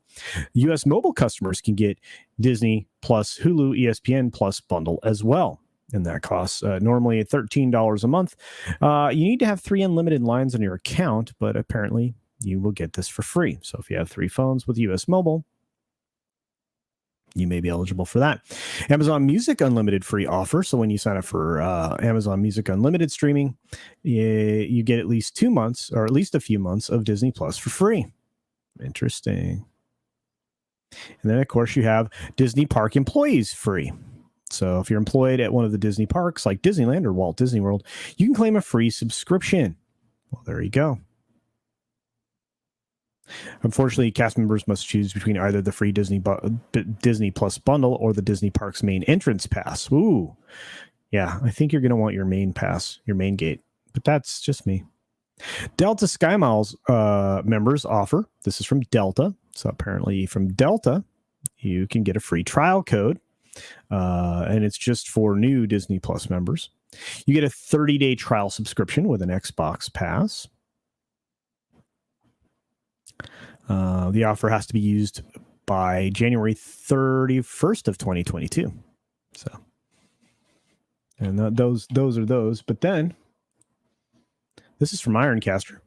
U.S. mobile customers can get Disney Plus, Hulu, ESPN Plus bundle as well. And that costs normally $13 a month. You need to have 3 unlimited lines on your account, but apparently you will get this for free. So if you have 3 phones with US Mobile, you may be eligible for that. Amazon Music Unlimited free offer. So when you sign up for Amazon Music Unlimited streaming, you get at least 2 months or at least a few months of Disney Plus for free. Interesting. And then, of course, you have Disney Park employees free. So if you're employed at one of the Disney parks like Disneyland or Walt Disney World, you can claim a free subscription. Well, there you go. Unfortunately, cast members must choose between either the free Disney Plus bundle or the Disney Parks main entrance pass. Ooh, yeah, I think you're going to want your main pass, your main gate, but that's just me. Delta SkyMiles members offer. This is from Delta. So apparently from Delta, you can get a free trial code, and it's just for new Disney Plus members. You get a 30-day trial subscription with an Xbox Pass. The offer has to be used by January 31st of 2022. So, and those are those. But then, this is from Ironcaster.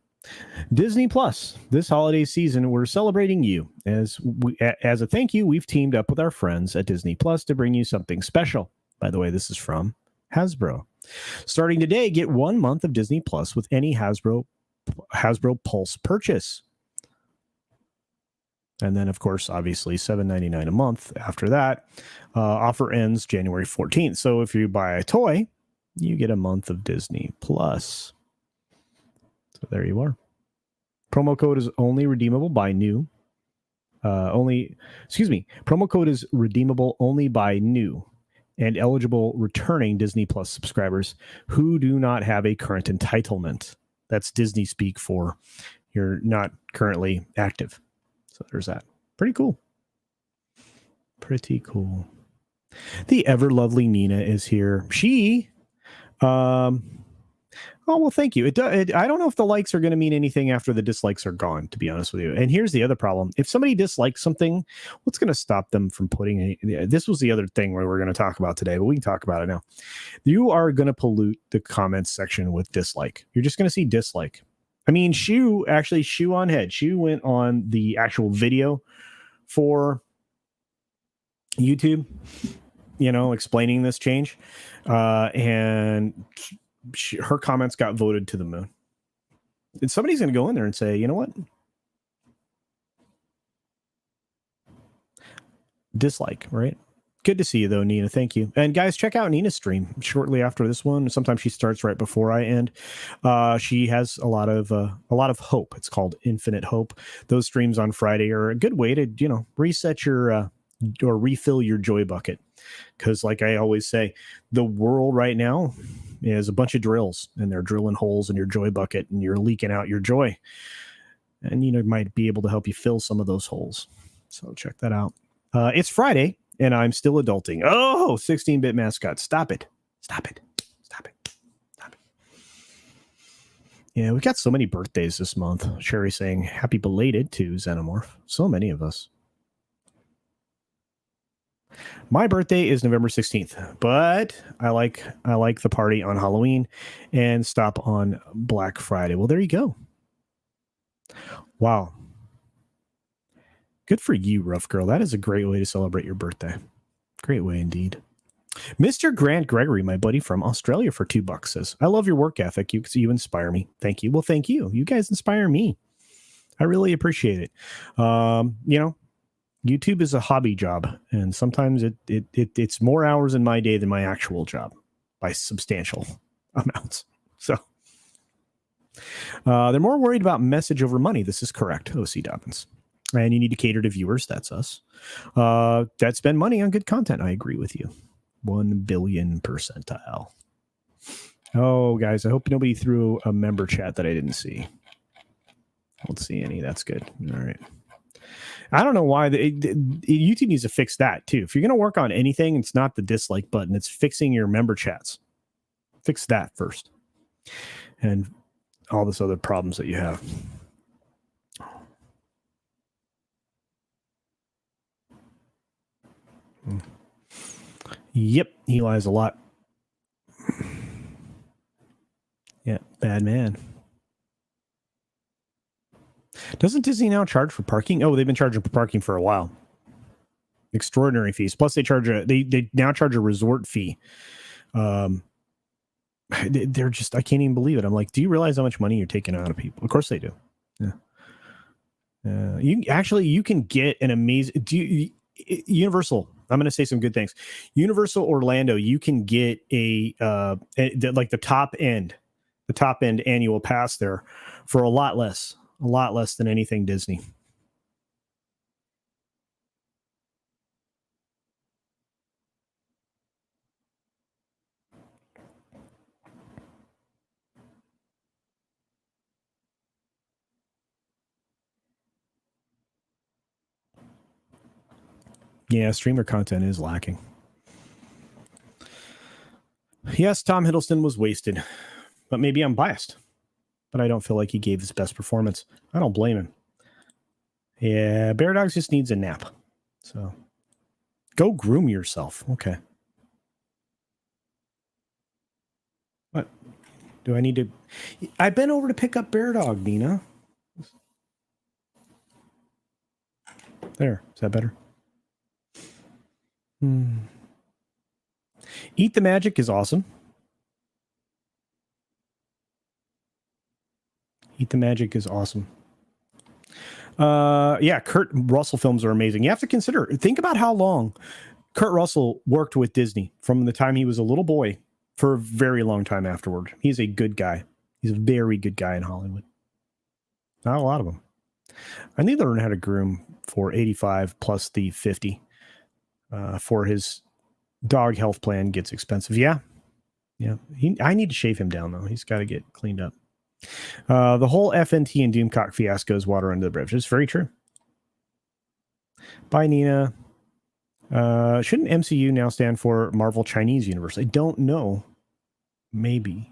Disney Plus. This holiday season, we're celebrating you. As a thank you, we've teamed up with our friends at Disney Plus to bring you something special. By the way, this is from Hasbro. Starting today, get 1 month of Disney Plus with any Hasbro Pulse purchase. And then, of course, obviously, $7.99 a month after that. Offer ends January 14th. So if you buy a toy, you get a month of Disney Plus. So there you are. Promo code is only redeemable by new. Promo code is redeemable only by new and eligible returning Disney Plus subscribers who do not have a current entitlement. That's Disney speak for you're not currently active. So there's that. Pretty cool. Pretty cool. The ever lovely Nina is here. She, oh, well, thank you. I don't know if the likes are going to mean anything after the dislikes are gone, to be honest with you. And here's the other problem. If somebody dislikes something, what's going to stop them from putting this was the other thing where we're going to talk about today, but we can talk about it now. You are going to pollute the comments section with dislike. You're just going to see dislike. I mean, Shoe on head. Shoe went on the actual video for YouTube, explaining this change. And her comments got voted to the moon. And somebody's going to go in there and say, you know what? Dislike, right? Good to see you, though, Nina. Thank you. And guys, check out Nina's stream shortly after this one. Sometimes she starts right before I end. She has a lot of hope. It's called Infinite Hope. Those streams on Friday are a good way to, reset your or refill your joy bucket. Because like I always say, the world right now is a bunch of drills, and they're drilling holes in your joy bucket, and you're leaking out your joy. And, might be able to help you fill some of those holes. So check that out. It's Friday. And I'm still adulting. Oh, 16-bit mascot. Stop it. Yeah, we've got so many birthdays this month. Sherry saying happy belated to Xenomorph. So many of us. My birthday is November 16th, but I like the party on Halloween and stop on Black Friday. Well, there you go. Wow. Good for you, rough girl. That is a great way to celebrate your birthday. Great way indeed. Mr. Grant Gregory, my buddy from Australia, for $2 says, I love your work ethic. You inspire me. Thank you. Well, thank you. You guys inspire me. I really appreciate it. YouTube is a hobby job, and sometimes it's more hours in my day than my actual job by substantial amounts. So they're more worried about message over money. This is correct, O.C. Dobbins. And you need to cater to viewers. That's us. That spend money on good content. I agree with you. 1 billion percentile. Oh, guys, I hope nobody threw a member chat that I didn't see. I don't see any. That's good. All right. I don't know why. YouTube needs to fix that, too. If you're going to work on anything, it's not the dislike button. It's fixing your member chats. Fix that first. And all this other problems that you have. Yep, he lies a lot. Yeah, bad man. Doesn't Disney now charge for parking? Oh, they've been charging for parking for a while. Extraordinary fees. Plus, they now charge a resort fee. They're just, I can't even believe it. I'm like, do you realize how much money you're taking out of people? Of course they do. Yeah. You can get an amazing. Universal. I'm going to say some good things. Universal Orlando. You can get like the top end annual pass there for a lot less than anything Disney. Yeah, streamer content is lacking. Yes, Tom Hiddleston was wasted, but maybe I'm biased. But I don't feel like he gave his best performance. I don't blame him. Yeah, Bear Dogs just needs a nap. So go groom yourself. Okay. What? Do I need to? I've been over to pick up Bear Dog, Nina. There. Is that better? Eat the Magic is awesome. Eat the Magic is awesome. Yeah, Kurt Russell films are amazing. You have to think about how long Kurt Russell worked with Disney from the time he was a little boy for a very long time afterward. He's a good guy. He's a very good guy in Hollywood. Not a lot of them. I need to learn how to groom for 85 plus the 50 for his dog health plan gets expensive. Yeah. I need to shave him down, though. He's got to get cleaned up. The whole FNT and Doomcock fiasco is water under the bridge. It's very true. Bye, Nina. Shouldn't MCU now stand for Marvel Chinese Universe? I don't know. Maybe.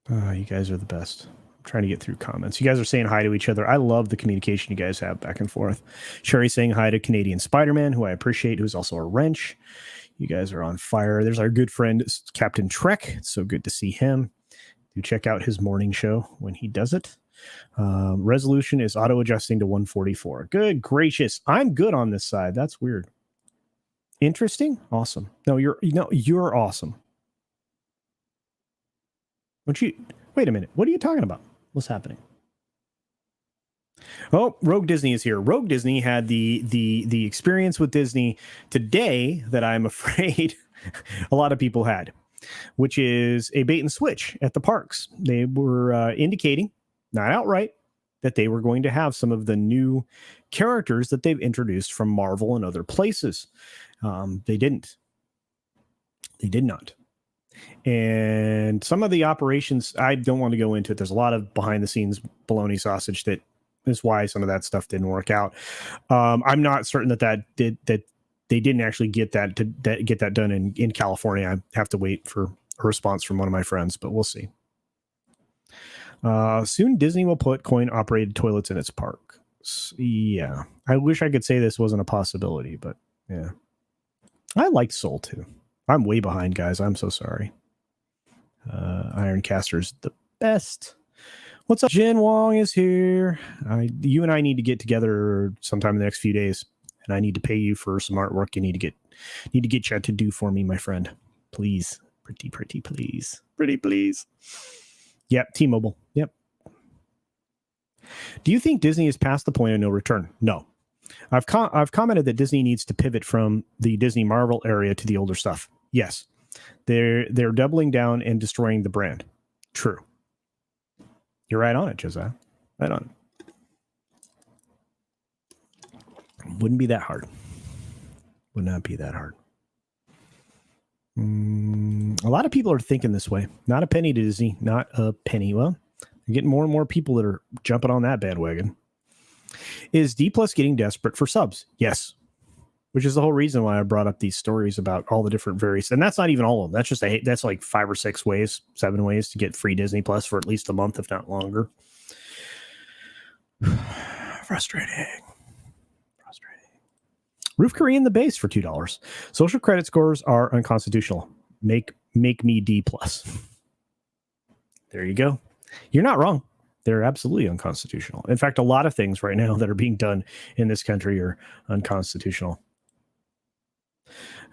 You guys are the best. I'm trying to get through comments. You guys are saying hi to each other. I love the communication you guys have back and forth. Sherry saying hi to Canadian Spider-Man, who I appreciate, who's also a wrench. You guys are on fire. There's our good friend, Captain Trek. It's so good to see him. Do check out his morning show when he does it. Resolution is auto-adjusting to 144. Good gracious. I'm good on this side. That's weird. Interesting? Awesome. No, you're awesome. Wait a minute. What are you talking about? What's happening? Oh, Rogue Disney is here. Rogue Disney had the experience with Disney today that I'm afraid a lot of people had, which is a bait and switch at the parks. They were indicating, not outright, that they were going to have some of the new characters that they've introduced from Marvel and other places. They didn't. They did not. And some of the operations, I don't want to go into it. There's a lot of behind the scenes bologna sausage that is why some of that stuff didn't work out. I'm not certain that they didn't actually get that done in California. I have to wait for a response from one of my friends, but we'll see. Soon Disney will put coin operated toilets in its park. Yeah. I wish I could say this wasn't a possibility, but yeah. I liked Soul too. I'm way behind, guys. I'm so sorry. Ironcaster's the best. What's up? Jin Wong is here. You and I need to get together sometime in the next few days, and I need to pay you for some artwork. You need to get you to do for me, my friend. Please, pretty, please, pretty, please. Yep, T-Mobile. Yep. Do you think Disney is past the point of no return? No. I've commented that Disney needs to pivot from the Disney Marvel area to the older stuff. Yes. They're doubling down and destroying the brand. True. You're right on it, Josiah. Right on it. Wouldn't be that hard. Would not be that hard. A lot of people are thinking this way. Not a penny to Disney. Not a penny. Well, you're getting more and more people that are jumping on that bandwagon. Is D Plus getting desperate for subs? Yes. Which is the whole reason why I brought up these stories about all the different various, and that's not even all of them. That's just that's like 5 or 6 ways, 7 ways to get free Disney Plus for at least a month, if not longer. Frustrating. Roof Korean the base for $2. Social credit scores are unconstitutional. Make me D plus. There you go. You're not wrong. They're absolutely unconstitutional. In fact, a lot of things right now that are being done in this country are unconstitutional.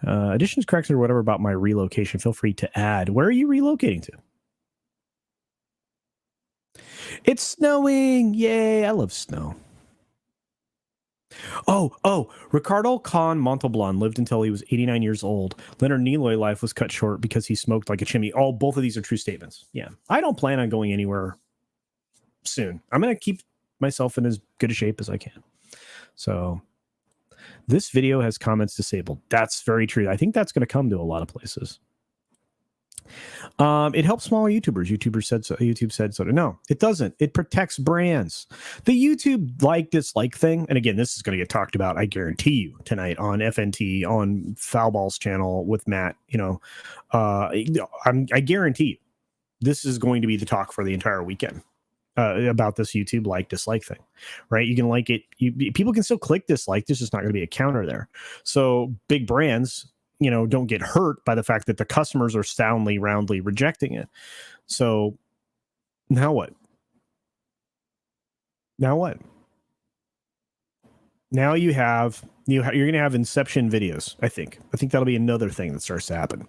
Additions, corrections, or whatever about my relocation, feel free to add. Where are you relocating to? It's snowing. Yay. I love snow. Oh, Ricardo Khan Montalban lived until he was 89 years old. Leonard Nimoy's life was cut short because he smoked like a chimney. Oh, both of these are true statements. Yeah. I don't plan on going anywhere soon. I'm going to keep myself in as good a shape as I can. So this video has comments disabled. That's very true. I think that's going to come to a lot of places. It helps small YouTubers. YouTube said so. No, it doesn't. It protects brands. The YouTube dislike thing, and again, this is going to get talked about, I guarantee you, tonight on FNT, on Foulball's channel with Matt. I guarantee you, this is going to be the talk for the entire weekend about this YouTube dislike thing, right? You can like it. People can still click dislike. There's just not going to be a counter there. So big brands, don't get hurt by the fact that the customers are roundly rejecting it. So now what? Now you're going to have inception videos. I think that'll be another thing that starts to happen.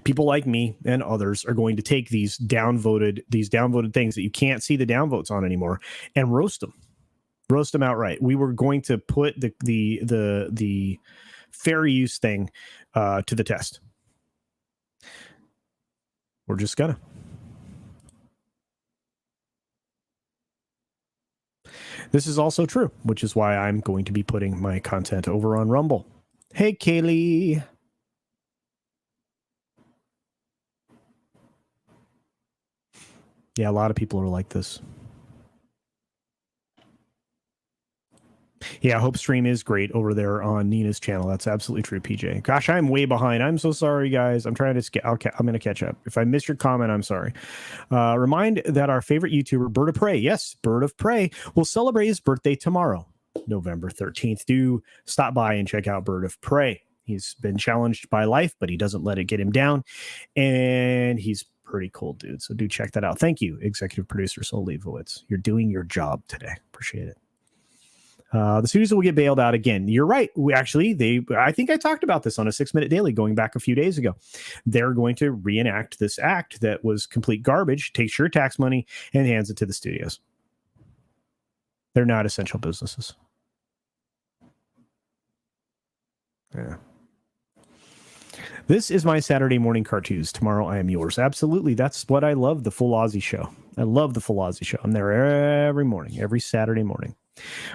People like me and others are going to take these downvoted things that you can't see the downvotes on anymore and roast them outright. We were going to put the fair use thing to the test. We're just gonna. This is also true, which is why I'm going to be putting my content over on Rumble. Hey, Kaylee. Yeah, a lot of people are like this. Yeah, Hope Stream is great over there on Nina's channel. That's absolutely true, PJ. Gosh, I'm way behind. I'm so sorry, guys. I'm trying to I'm going to catch up. If I missed your comment, I'm sorry. Remind that our favorite YouTuber, Bird of Prey, yes, Bird of Prey, will celebrate his birthday tomorrow, November 13th. Do stop by and check out Bird of Prey. He's been challenged by life, but he doesn't let it get him down. And he's pretty cool, dude. So do check that out. Thank you, executive producer Sol Leibowitz. You're doing your job today. Appreciate it. The studios will get bailed out again. You're right. I think I talked about this on a 6-Minute Daily going back a few days ago. They're going to reenact this act that was complete garbage, takes your tax money and hands it to the studios. They're not essential businesses. Yeah. This is my Saturday morning cartoons. Tomorrow I am yours. Absolutely. That's what I love, the Full Aussie Show. I love the Full Aussie Show. I'm there every morning, every Saturday morning.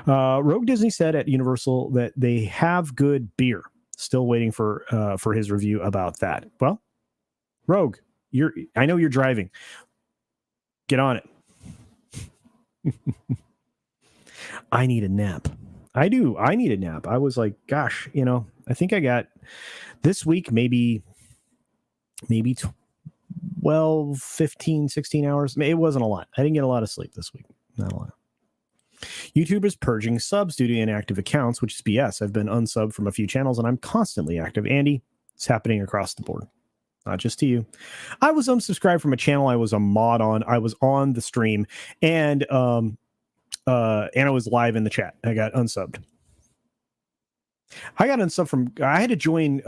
Rogue Disney said at Universal that they have good beer. Still waiting for his review about that. Well, Rogue, I know you're driving. Get on it. I need a nap. I do. I need a nap. I was like, gosh, I think I got this week, maybe 12, 15, 16 hours. It wasn't a lot. I didn't get a lot of sleep this week. Not a lot. YouTube is purging subs due to inactive accounts, which is BS. I've been unsubbed from a few channels and I'm constantly active. Andy, it's happening across the board. not just to you. I was unsubscribed from a channel I was a mod on. I was on the stream, and I was live in the chat. I got unsubbed. I had to join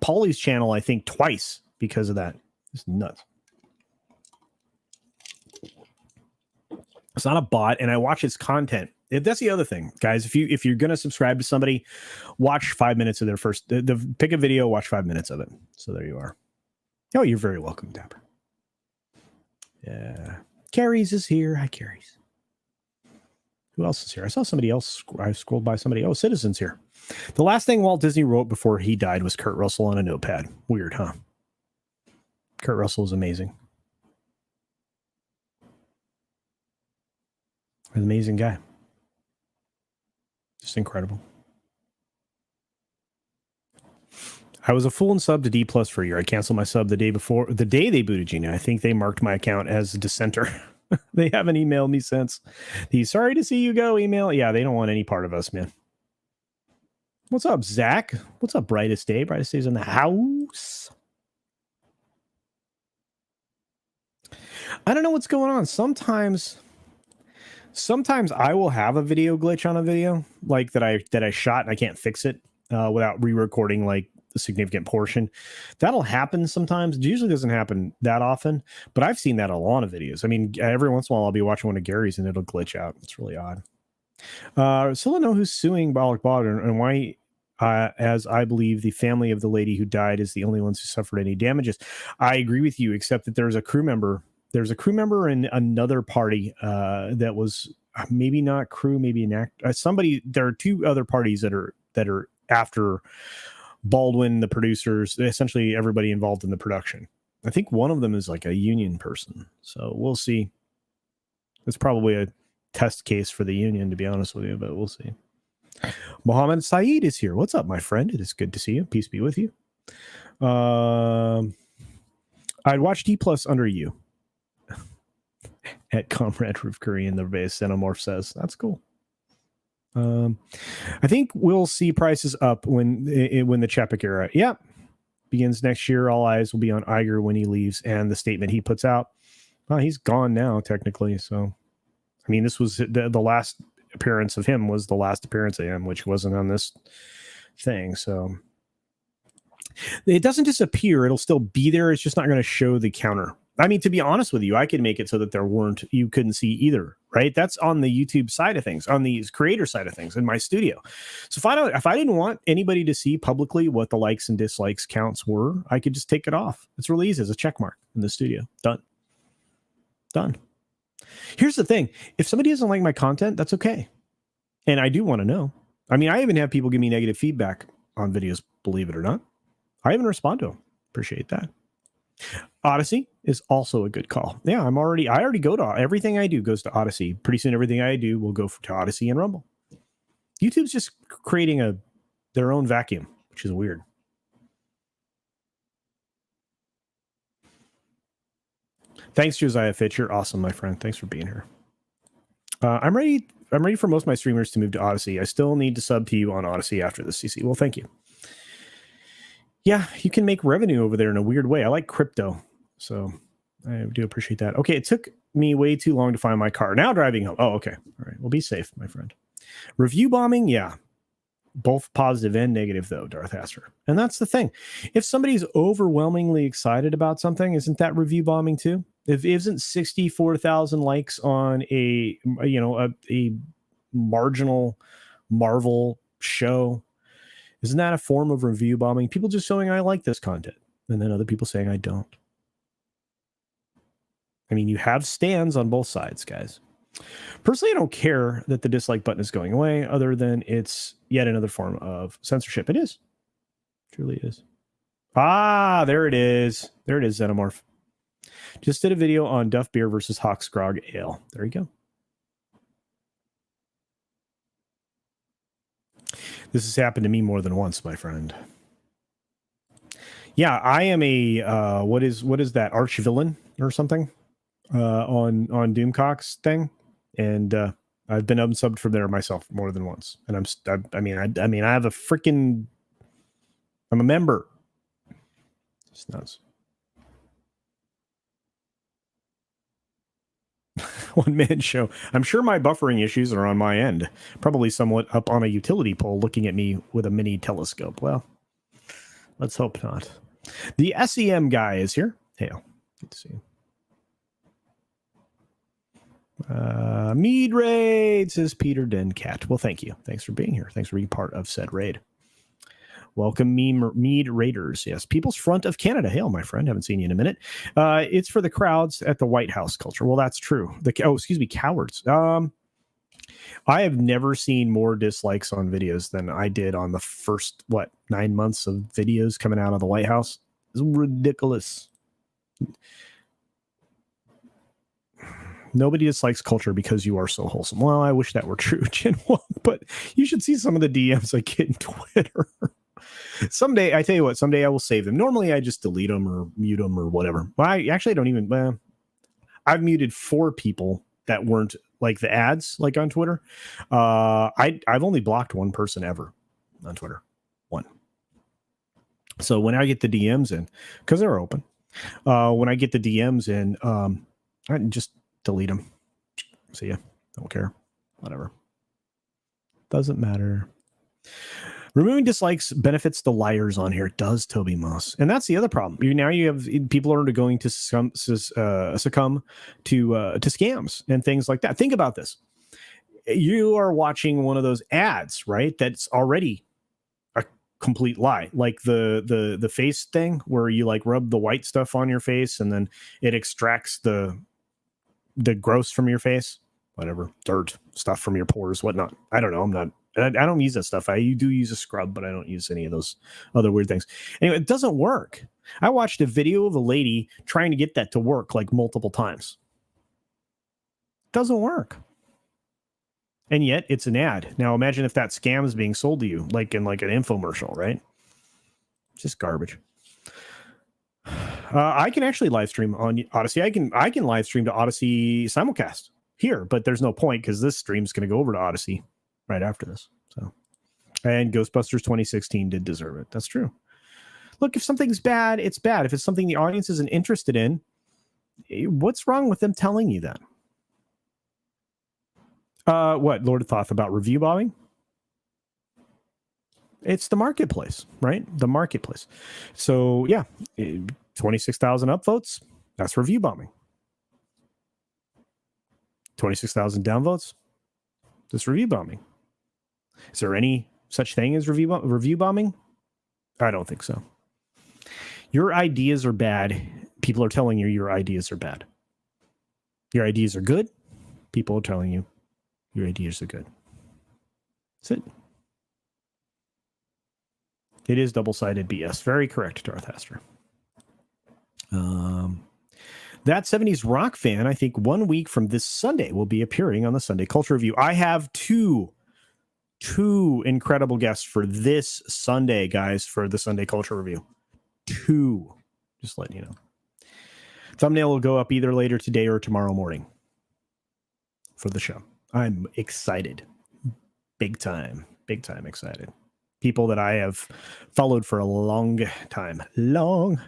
Paulie's channel, I think, twice because of that. It's nuts. It's not a bot, and I watch his content. That's the other thing, guys. If you're gonna subscribe to somebody, watch 5 minutes of their first. Pick a video, watch 5 minutes of it. So there you are. Oh, you're very welcome, Dapper. Yeah, Carries is here. Hi, Carries. Who else is here? I saw somebody else. I scrolled by somebody. Oh, Citizen's here. The last thing Walt Disney wrote before he died was Kurt Russell on a notepad. Weird, huh? Kurt Russell is amazing. An amazing guy. Just incredible. I was a full and sub to D plus for a year. I canceled my sub the day they booted Gina. I think they marked my account as a dissenter. They haven't emailed me since. The sorry to see you go email. Yeah, they don't want any part of us, man. What's up, Zach? What's up, Brightest Day? Brightest Day's in the house. I don't know what's going on. Sometimes I will have a video glitch on a video, like that I shot and I can't fix it without re-recording like a significant portion. That'll happen sometimes. It usually doesn't happen that often, but I've seen that a lot of videos. I mean, every once in a while I'll be watching one of Gary's and it'll glitch out. It's really odd. Still don't know who's suing Balak Bog and why, as I believe the family of the lady who died is the only ones who suffered any damages. I agree with you, except that there's a crew member. There's a crew member in another party that was maybe not crew, maybe an act. Somebody. There are two other parties that are after Baldwin, the producers, essentially everybody involved in the production. I think one of them is like a union person, so we'll see. It's probably a test case for the union, to be honest with you, but we'll see. Mohammed Saeed is here. What's up, my friend? It is good to see you. Peace be with you. I'd watch D plus under you. At Comrade Roof Curry in the base, Xenomorph says. That's cool. I think we'll see prices up when the Chapek era begins next year. All eyes will be on Iger when he leaves, and the statement he puts out. Well, he's gone now, technically. So, I mean, this was the last appearance of him was the last appearance of him, which wasn't on this thing. So it doesn't disappear. It'll still be there. It's just not going to show the counter. I mean, to be honest with you, I could make it so that you couldn't see either, right? That's on the YouTube side of things, on the creator side of things in my studio. So if I didn't want anybody to see publicly what the likes and dislikes counts were, I could just take it off. It's really easy as a check mark in the studio. Done. Here's the thing. If somebody doesn't like my content, that's okay. And I do want to know. I mean, I even have people give me negative feedback on videos, believe it or not. I even respond to them. Appreciate that. Odyssey is also a good call. Yeah, I already go to everything I do goes to Odyssey. Pretty soon, everything I do will go to Odyssey and Rumble. YouTube's just creating their own vacuum, which is weird. Thanks, Josiah Fitch. You're awesome, my friend. Thanks for being here. I'm ready for most of my streamers to move to Odyssey. I still need to sub to you on Odyssey after this, CC. Well, thank you. Yeah, you can make revenue over there in a weird way. I like crypto, so I do appreciate that. Okay, it took me way too long to find my car. Now driving home. Oh, okay. All right. Well, be safe, my friend. Review bombing, yeah. Both positive and negative, though, Darth Aster. And that's the thing. If somebody's overwhelmingly excited about something, isn't that review bombing too? If isn't 64,000 likes on a marginal Marvel show, isn't that a form of review bombing? People just showing I like this content, and then other people saying I don't. I mean, you have stands on both sides, guys. Personally, I don't care that the dislike button is going away, other than it's yet another form of censorship. It is. It truly is. Ah, there it is. There it is, Xenomorph. Just did a video on Duff Beer versus Hawks Grog Ale. There you go. This has happened to me more than once, my friend. Yeah, I am a what is that, arch villain or something on Doomcock's thing, and I've been unsubbed from there myself more than once, and I have a freaking, I'm a member. It's nuts. one-man show. I'm sure my buffering issues are on my end. Probably somewhat up on a utility pole looking at me with a mini telescope. Well, let's hope not. The SEM guy is here. Hey, good to see you. Mead Raid, says Peter Dencat. Well, thank you. Thanks for being here. Thanks for being part of said raid. Welcome, Mead Raiders. Yes, People's Front of Canada. Hail, my friend. Haven't seen you in a minute. It's for the crowds at the White House culture. Well, that's true. Cowards. I have never seen more dislikes on videos than I did on the first, 9 months of videos coming out of the White House. It's ridiculous. Nobody dislikes culture because you are so wholesome. Well, I wish that were true, Chinwag, but you should see some of the DMs I get in Twitter. Someday, I tell you what, someday I will save them. Normally, I just delete them or mute them or whatever. Well, I actually don't even. I've muted 4 people that weren't like the ads, like on Twitter. I've only blocked 1 person ever on Twitter. 1. So when I get the DMs in, because they're open, when I get the DMs in, I just delete them. See ya. Don't care. Whatever. Doesn't matter. Removing dislikes benefits the liars on here. It does, Toby Moss. And that's the other problem. You have people are going to succumb to scams and things like that. Think about this. You are watching one of those ads, right? That's already a complete lie. Like the face thing where you like rub the white stuff on your face and then it extracts the gross from your face, whatever, dirt, stuff from your pores, whatnot. I don't know. I don't use that stuff. I do use a scrub, but I don't use any of those other weird things. Anyway, it doesn't work. I watched a video of a lady trying to get that to work like multiple times. It doesn't work. And yet it's an ad. Now imagine if that scam is being sold to you, like in like an infomercial, right? It's just garbage. I can actually live stream on Odyssey. I can live stream to Odyssey simulcast here, but there's no point because this stream's going to go over to Odyssey right after this. So, and Ghostbusters 2016 did deserve it. That's true. Look, if something's bad, it's bad. If it's something the audience isn't interested in, what's wrong with them telling you that? What, Lord of Thoth, about review bombing? It's the marketplace, right? The marketplace. So, yeah, 26,000 upvotes, that's review bombing. 26,000 downvotes, that's review bombing. Is there any such thing as review bombing? I don't think so. Your ideas are bad. People are telling you your ideas are bad. Your ideas are good. People are telling you your ideas are good. That's it. It is double-sided BS. Very correct, Darth Aster. That 70s rock fan, I think 1 week from this Sunday, will be appearing on the Sunday Culture Review. I have two incredible guests for this Sunday, guys, for the Sunday Culture Review. 2. Just letting you know. Thumbnail will go up either later today or tomorrow morning for the show. I'm excited. Big time excited. People that I have followed for a long time. Long.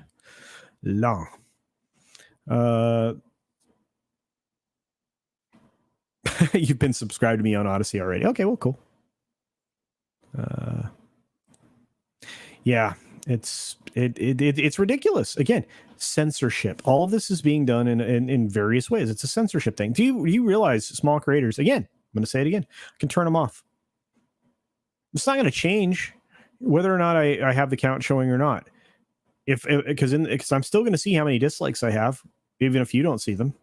You've been subscribed to me on Odyssey already. Okay, well, cool. Yeah, it's ridiculous. Again, censorship. All of this is being done in various ways. It's a censorship thing. Do you realize small creators, again, I'm going to say it again, I can turn them off. It's not going to change whether or not I have the count showing or not. Because I'm still going to see how many dislikes I have, even if you don't see them.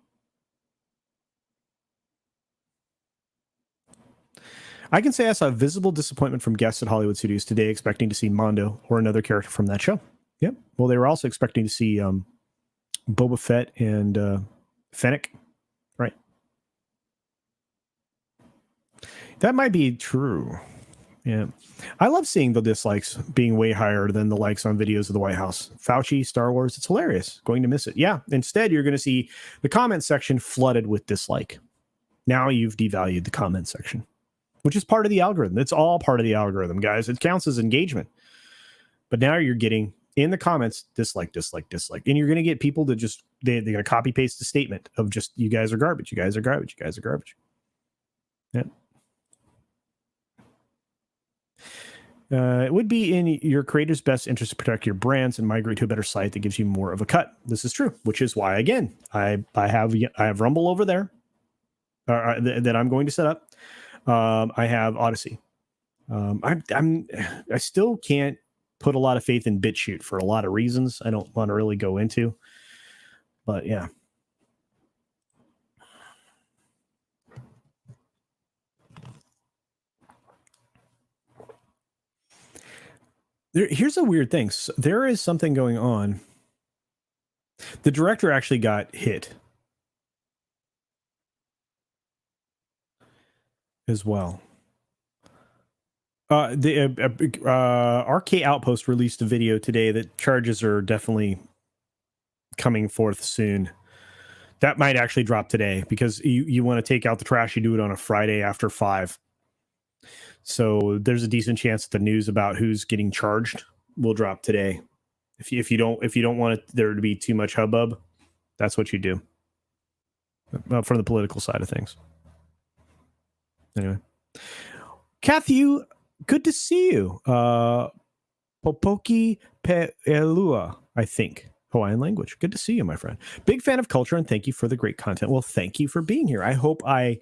I can say I saw visible disappointment from guests at Hollywood Studios today, expecting to see Mondo or another character from that show. Yep. Well, they were also expecting to see Boba Fett and Fennec. Right. That might be true. Yeah. I love seeing the dislikes being way higher than the likes on videos of the White House. Fauci, Star Wars, it's hilarious. Going to miss it. Yeah. Instead, you're going to see the comment section flooded with dislike. Now you've devalued the comment section, which is part of the algorithm. It's all part of the algorithm, guys. It counts as engagement. But now you're getting in the comments, dislike, and you're going to get people that just they're going to copy paste the statement of just you guys are garbage, you guys are garbage, you guys are garbage. Yeah. It would be in your creator's best interest to protect your brands and migrate to a better site that gives you more of a cut. This is true, which is why, again, I have Rumble over there that I'm going to set up. I have Odyssey. I still can't put a lot of faith in BitChute for a lot of reasons I don't want to really go into, but yeah. Here's a weird thing. So there is something going on. The director actually got hit as well. The RK Outpost released a video today that charges are definitely coming forth soon. That might actually drop today because you want to take out the trash, you do it on a Friday after 5. So there's a decent chance that the news about who's getting charged will drop today. If you don't want there to be too much hubbub, that's what you do. From the political side of things. Anyway, Kathy, good to see you. Popoki Pe'elua, I think. Hawaiian language. Good to see you, my friend. Big fan of culture, and thank you for the great content. Well, thank you for being here. I hope I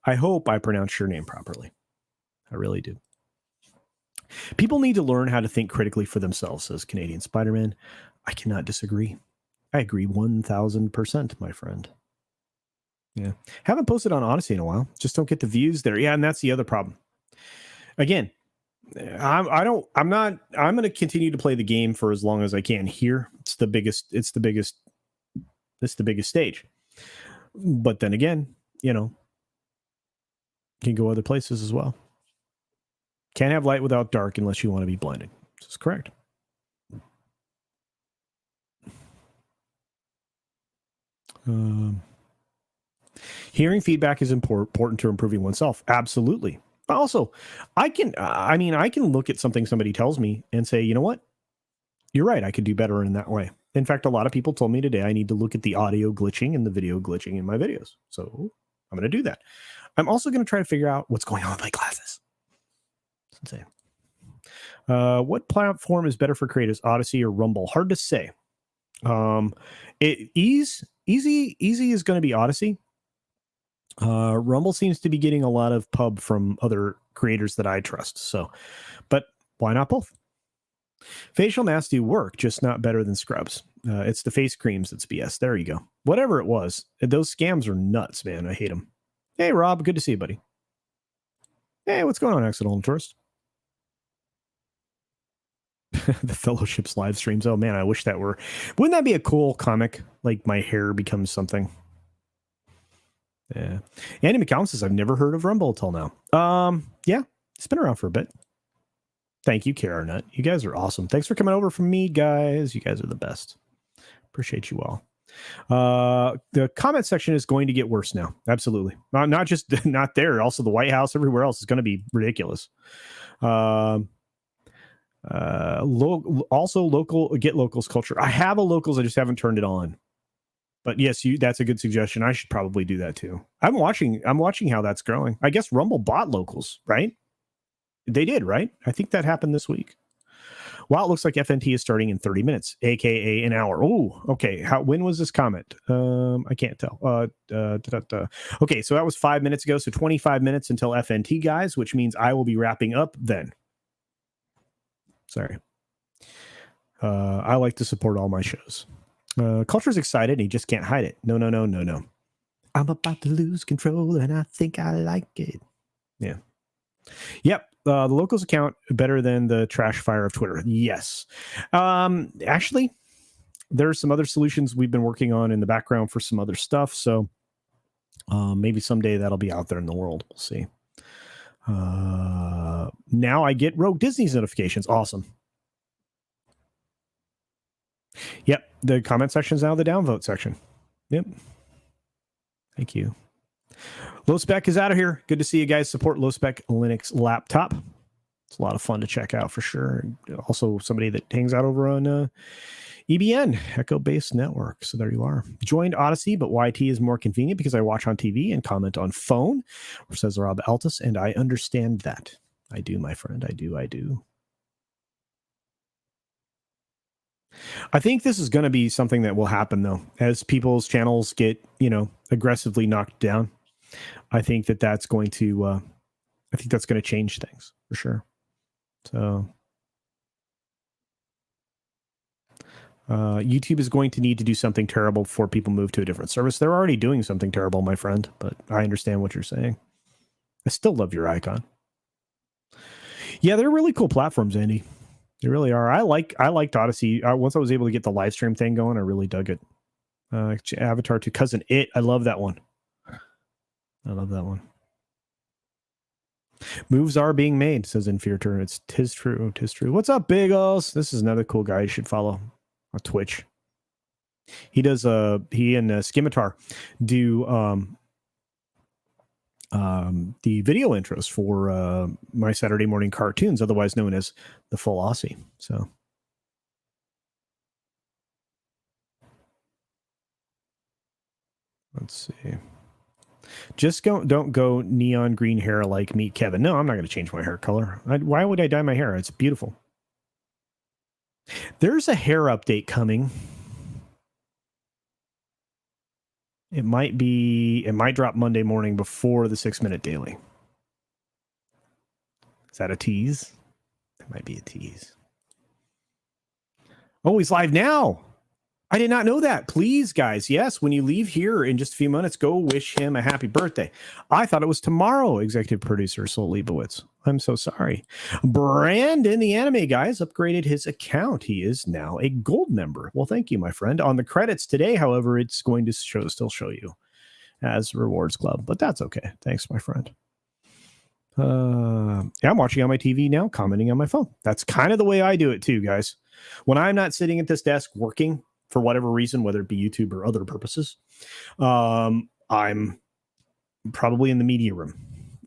pronounced your name properly. I really do. People need to learn how to think critically for themselves, says Canadian Spider-Man. I cannot disagree. I agree 1,000%, my friend. Yeah. Haven't posted on Odyssey in a while. Just don't get the views there. Yeah, and that's the other problem. Again, I'm going to continue to play the game for as long as I can here. It's the biggest stage. But then again, you can go other places as well. Can't have light without dark unless you want to be blinded. This is correct. Hearing feedback is important to improving oneself. Absolutely. Also, I can look at something somebody tells me and say, you know what? You're right. I could do better in that way. In fact, a lot of people told me today I need to look at the audio glitching and the video glitching in my videos. So I'm going to do that. I'm also going to try to figure out what's going on with my glasses. It's insane. What platform is better for creators, Odyssey or Rumble? Hard to say. Easy is going to be Odyssey. Rumble seems to be getting a lot of pub from other creators that I trust. So, but why not both? Facial masks do work, just not better than scrubs. It's the face creams that's BS. There you go. Whatever it was, those scams are nuts, man. I hate them. Hey, Rob, good to see you, buddy. Hey, what's going on, Accidental Tourist? The Fellowship's live streams. Oh man, I wish that were. Wouldn't that be a cool comic? Like my hair becomes something. Yeah. Andy McCown says I've never heard of Rumble till now. Yeah, it's been around for a bit. Thank you, Kara Nut. You guys are awesome. Thanks for coming over from me, guys. You guys are the best. Appreciate you all. The comment section is going to get worse now. Absolutely. Not just not there. Also, the White House, everywhere else is going to be ridiculous. Also, local get locals culture. I have a locals. I just haven't turned it on. But yes, that's a good suggestion. I should probably do that too. I'm watching how that's growing. I guess Rumble bought locals, right? They did, right? I think that happened this week. Wow, it looks like FNT is starting in 30 minutes, aka an hour. Oh, okay. When was this comment? I can't tell. Okay, so that was 5 minutes ago. So 25 minutes until FNT, guys, which means I will be wrapping up then. Sorry. I like to support all my shows. Culture's excited and he just can't hide it. No. I'm about to lose control and I think I like it. Yeah. Yep. The locals account better than the trash fire of Twitter. Yes. Actually, there's some other solutions we've been working on in the background for some other stuff. So maybe someday that'll be out there in the world. We'll see. Now I get Rogue Disney's notifications. Awesome. Yep. The comment section is now the downvote section. Yep. Thank you. Low Spec is out of here. Good to see you guys support Low Spec Linux laptop. It's a lot of fun to check out for sure. Also, somebody that hangs out over on EBN, Echo Base Network. So there you are. Joined Odyssey, but YT is more convenient because I watch on TV and comment on phone, says Rob Altus, and I understand that. I do, my friend. I do. I think this is going to be something that will happen, though, as people's channels get, aggressively knocked down. I think that's going to, change things for sure. So YouTube is going to need to do something terrible before people move to a different service. They're already doing something terrible, my friend, but I understand what you're saying. I still love your icon. Yeah, they're really cool platforms, Andy. They really are. I liked Odyssey. Once I was able to get the live stream thing going, I really dug it. Avatar to Cousin It. I love that one. Moves are being made, says Inferior. It's tis true. What's up, Bigos? This is another cool guy you should follow on Twitch. He does he and Skimitar do the video intros for my Saturday morning cartoons, otherwise known as the Full Aussie. So let's see. Just don't go neon green hair like me, Kevin. No, I'm not going to change my hair color. Why would I dye my hair? It's beautiful. There's a hair update coming. It might drop Monday morning before the 6-minute daily. Is that a tease? That might be a tease. Oh, he's live now. I did not know that. Please, guys, yes, when you leave here in just a few minutes, go wish him a happy birthday. I thought it was tomorrow, executive producer Sol Leibowitz. I'm so sorry. Brandon, the anime guy, has upgraded his account. He is now a gold member. Well, thank you, my friend. On the credits today, however, it's going to still show you as Rewards Club, but that's okay. Thanks, my friend. Yeah, I'm watching on my TV now, commenting on my phone. That's kind of the way I do it too, guys. When I'm not sitting at this desk working, for whatever reason, whether it be YouTube or other purposes, I'm probably in the media room,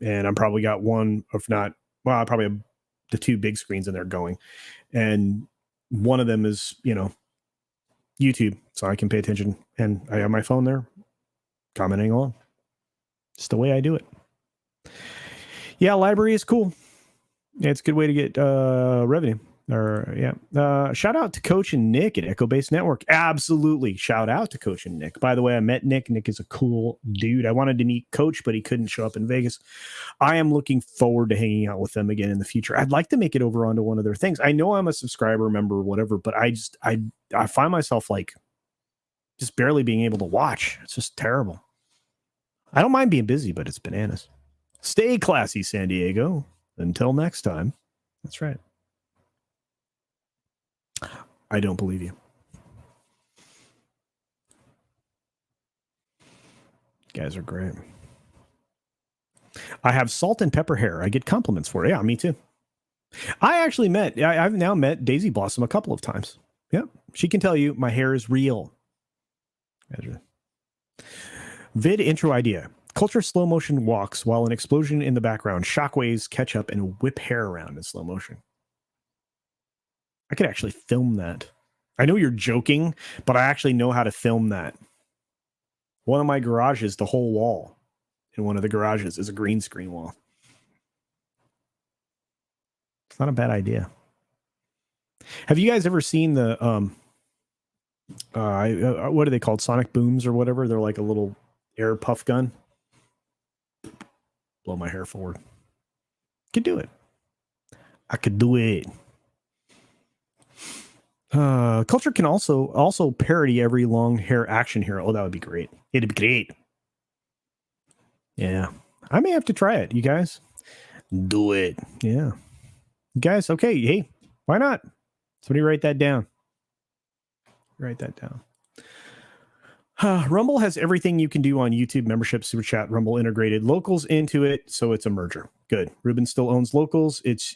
and I'm probably got one, if not, well, I probably have the two big screens in there going, and one of them is, YouTube, so I can pay attention, and I have my phone there, commenting on. It's the way I do it. Yeah, library is cool. Yeah, it's a good way to get revenue. Shout out to Coach and Nick at Echo Base Network. Absolutely. Shout out to Coach and Nick. By the way, I met Nick. Nick is a cool dude. I wanted to meet Coach, but he couldn't show up in Vegas. I am looking forward to hanging out with them again in the future. I'd like to make it over onto one of their things. I know I'm a subscriber, member, whatever, but I find myself like just barely being able to watch. It's just terrible. I don't mind being busy, but it's bananas. Stay classy, San Diego. Until next time. That's right. I don't believe you. You guys are great. I have salt and pepper hair. I get compliments for it. Yeah, me too. I've now met Daisy Blossom a couple of times. Yeah, she can tell you my hair is real. Vid intro idea. Culture slow motion walks while an explosion in the background, shockwaves catch up and whip hair around in slow motion. I could actually film that. I know you're joking, but I actually know how to film that. One of my garages, the whole wall in one of the garages is a green screen wall. It's not a bad idea. Have you guys ever seen the what are they called? Sonic booms or whatever? They're like a little air puff gun. Blow my hair forward. Could do it. I could do it. Culture can also parody every long hair action hero. Oh, that would be great. It'd be great. Yeah. I may have to try it, you guys. Do it. Yeah. You guys, okay. Hey, why not? Somebody write that down. Write that down. Rumble has everything you can do on YouTube, membership, super chat, Rumble integrated locals into it, so it's a merger. Good. Ruben still owns locals. It's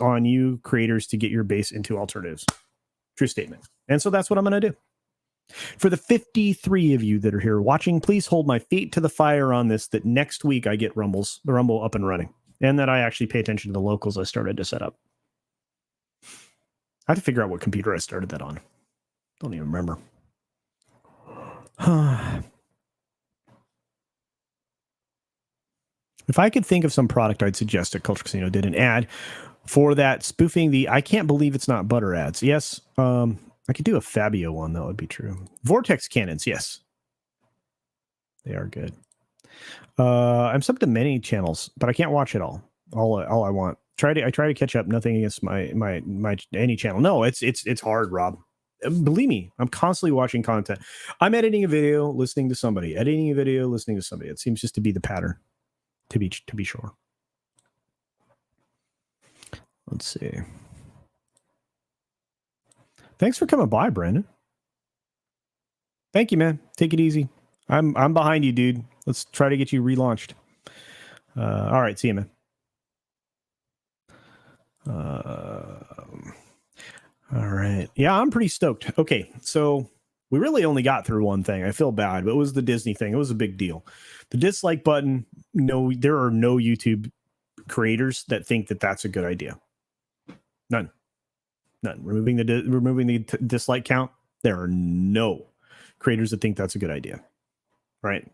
on you creators to get your base into alternatives. True statement. And so that's what I'm going to do. For the 53 of you that are here watching, please hold my feet to the fire on this, that next week I get the Rumble up and running. and that I actually pay attention to the locals I started to set up. I have to figure out what computer I started that on. Don't even remember. If I could think of some product, I'd suggest that Culture Casino did an ad for that, spoofing the "I can't believe it's not butter" ads. Yes, I could do a Fabio one. That would be true. Vortex cannons, yes, they are good. I'm subbed to many channels, but I can't watch it all. All I want. I try to catch up. Nothing against my any channel. No, it's hard, Rob. Believe me, I'm constantly watching content. I'm editing a video, listening to somebody. Editing a video, listening to somebody. It seems just to be the pattern. To be sure. Let's see. Thanks for coming by, Brandon. Thank you, man. Take it easy. I'm behind you, dude. Let's try to get you relaunched. All right, see you, man. All right. Yeah, I'm pretty stoked. Okay, so we really only got through one thing. I feel bad, but it was the Disney thing. It was a big deal. The dislike button. No, there are no YouTube creators that think that that's a good idea. None. Removing the dislike count. There are no creators that think that's a good idea. Right.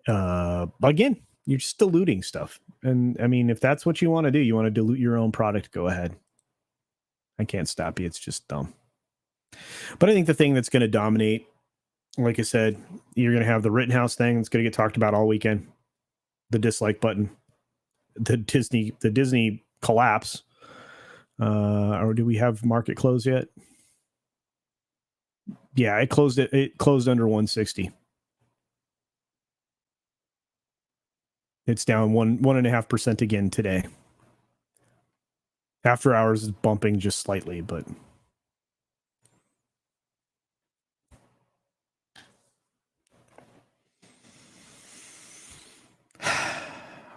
Again, you're just diluting stuff. And I mean, if that's what you want to do, you want to dilute your own product, go ahead. I can't stop you. It's just dumb. But I think the thing that's going to dominate, like I said, you're going to have the Rittenhouse thing that's going to get talked about all weekend. The dislike button, the Disney collapse. Or do we have market close yet? Yeah, it closed under 160. It's down 1.5% again today. After hours is bumping just slightly, but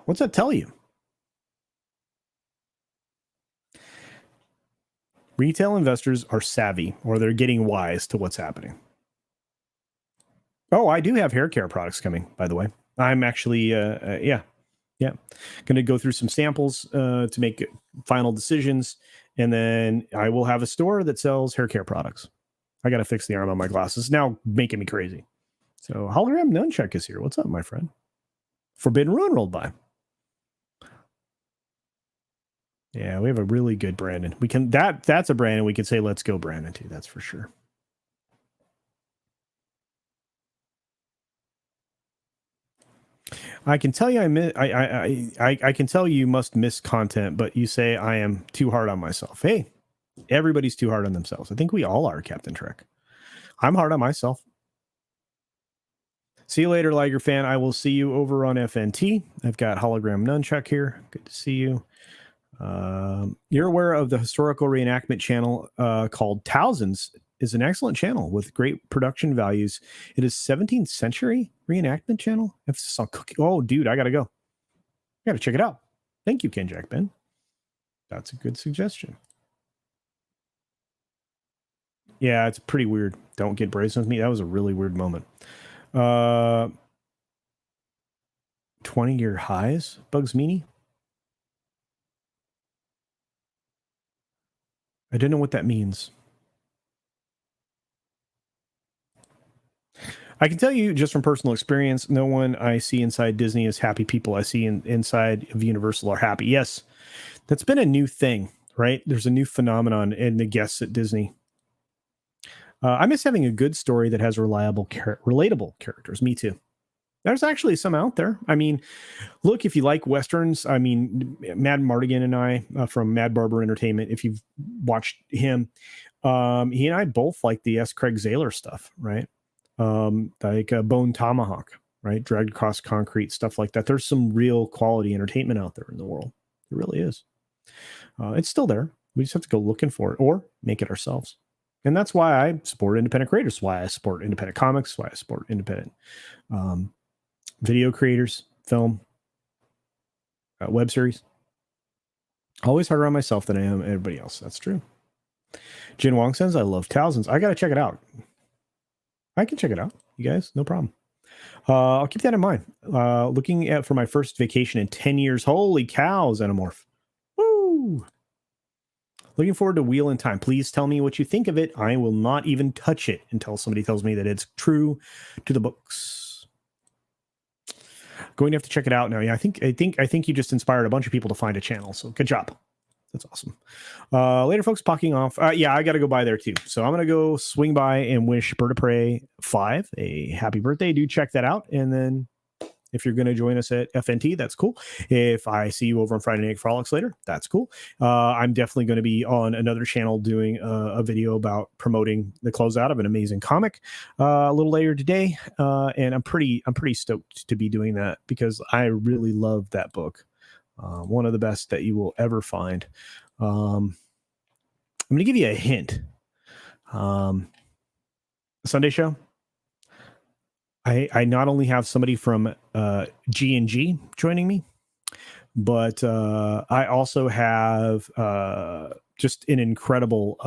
what's that tell you? Retail investors are savvy, or they're getting wise to what's happening. Oh, I do have hair care products coming, by the way. I'm actually, going to go through some samples to make final decisions, and then I will have a store that sells hair care products. I got to fix the arm on my glasses. It's now making me crazy. So Hologram Nunchuck is here. What's up, my friend? Forbidden Ruin rolled by. Yeah, we have a really good Brandon. We can that's a Brandon we could say let's go Brandon too. That's for sure. I can tell you I can tell you must miss content, but you say I am too hard on myself. Hey, everybody's too hard on themselves. I think we all are, Captain Trek. I'm hard on myself. See you later, Liger fan. I will see you over on FNT. I've got Hologram Nunchuck here. Good to see you. You're aware of the historical reenactment channel called Thousands. Is an excellent channel with great production values. It is 17th century reenactment channel. Emphasis on cooking. Oh, dude, I gotta go. I gotta check it out. Thank you, Ken Jack Ben. That's a good suggestion. Yeah, it's pretty weird. Don't get brazen with me. That was a really weird moment. 20-year highs, Bugs Meanie. I don't know what that means. I can tell you just from personal experience, no one I see inside Disney is happy. People I see inside of Universal are happy. Yes, that's been a new thing, right? There's a new phenomenon in the guests at Disney. I miss having a good story that has relatable characters. Me too. There's actually some out there. I mean, look, if you like Westerns, I mean, Mad Mardigan and I from Mad Barber Entertainment, if you've watched him, he and I both like the S. Craig Zahler stuff, right? Like Bone Tomahawk, right? Dragged Across Concrete, stuff like that. There's some real quality entertainment out there in the world. It really is. It's still there. We just have to go looking for it or make it ourselves. And that's why I support independent creators, why I support independent comics, why I support independent video creators, film, web series. Always harder on myself than I am everybody else. That's true. Jin Wong says, I love Thousands. I got to check it out. I can check it out, you guys. No problem. I'll keep that in mind. Looking at for my first vacation in 10 years. Holy cow, Xenomorph. Woo! Looking forward to Wheel in Time. Please tell me what you think of it. I will not even touch it until somebody tells me that it's true to the books. Going to have to check it out now. Yeah, I think you just inspired a bunch of people to find a channel. So good job. That's awesome. Later, folks, pocking off. Yeah, I got to go by there too. So I'm going to go swing by and wish Bird of Prey 5 a happy birthday. Do check that out. And then if you're going to join us at FNT, that's cool. If I see you over on Friday Night Frolics later, that's cool. I'm definitely going to be on another channel doing a video about promoting the closeout of an amazing comic a little later today. And I'm pretty stoked to be doing that because I really love that book. One of the best that you will ever find. I'm going to give you a hint. Sunday show. I not only have somebody from G&G joining me, but I also have just an incredible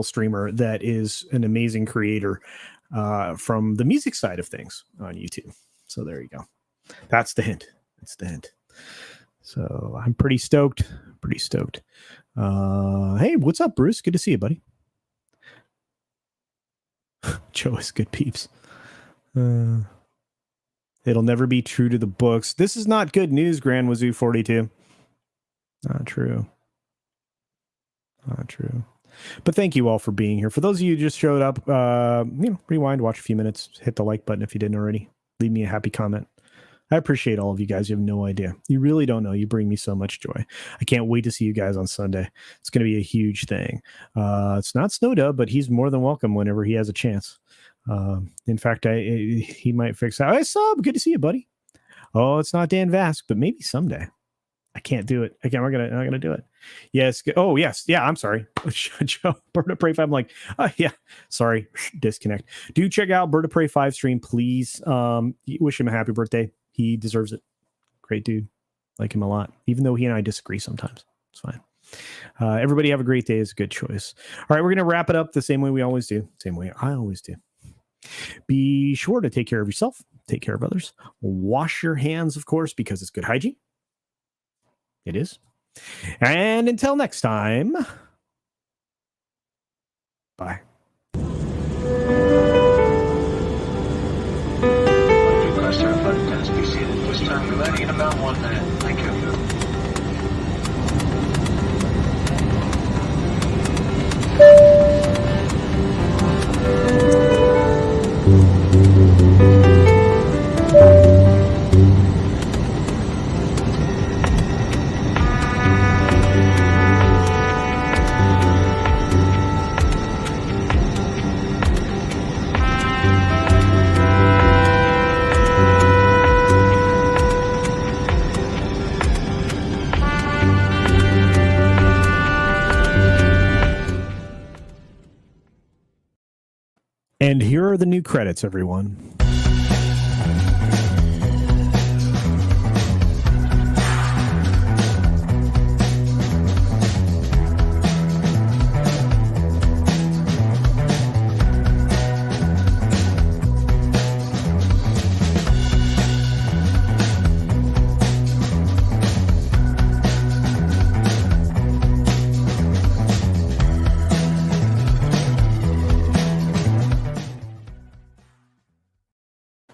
streamer that is an amazing creator from the music side of things on YouTube. So there you go. That's the hint. That's the hint. So I'm pretty stoked. Hey, what's up, Bruce? Good to see you, buddy. Joe is good peeps. It'll never be true to the books. This is not good news, Grand Wazoo 42. Not true. But thank you all for being here. For those of you who just showed up, rewind, watch a few minutes, hit the like button if you didn't already. Leave me a happy comment. I appreciate all of you guys. You have no idea. You really don't know. You bring me so much joy. I can't wait to see you guys on Sunday. It's going to be a huge thing. It's not Snowdub, but he's more than welcome whenever he has a chance. In fact, he might fix that. Hey, Sub, good to see you, buddy. Oh, it's not Dan Vask, but maybe someday. I can't do it. I'm not gonna do it. Yes. Oh, yes. Yeah. I'm sorry. Joe, Bird of Prey 5. I'm like, yeah. Sorry. Disconnect. Do check out Bird of Prey 5 stream, please. Wish him a happy birthday. He deserves it. Great dude. Like him a lot, even though he and I disagree sometimes. It's fine. Everybody have a great day. Is a good choice. All right, we're gonna wrap it up the same way we always do. Same way I always do. Be sure to take care of yourself. Take care of others. Wash your hands, of course, because it's good hygiene. It is. And until next time, bye. Be seated this time. We're landing in about 1 minute. Thank you. And here are the new credits, everyone.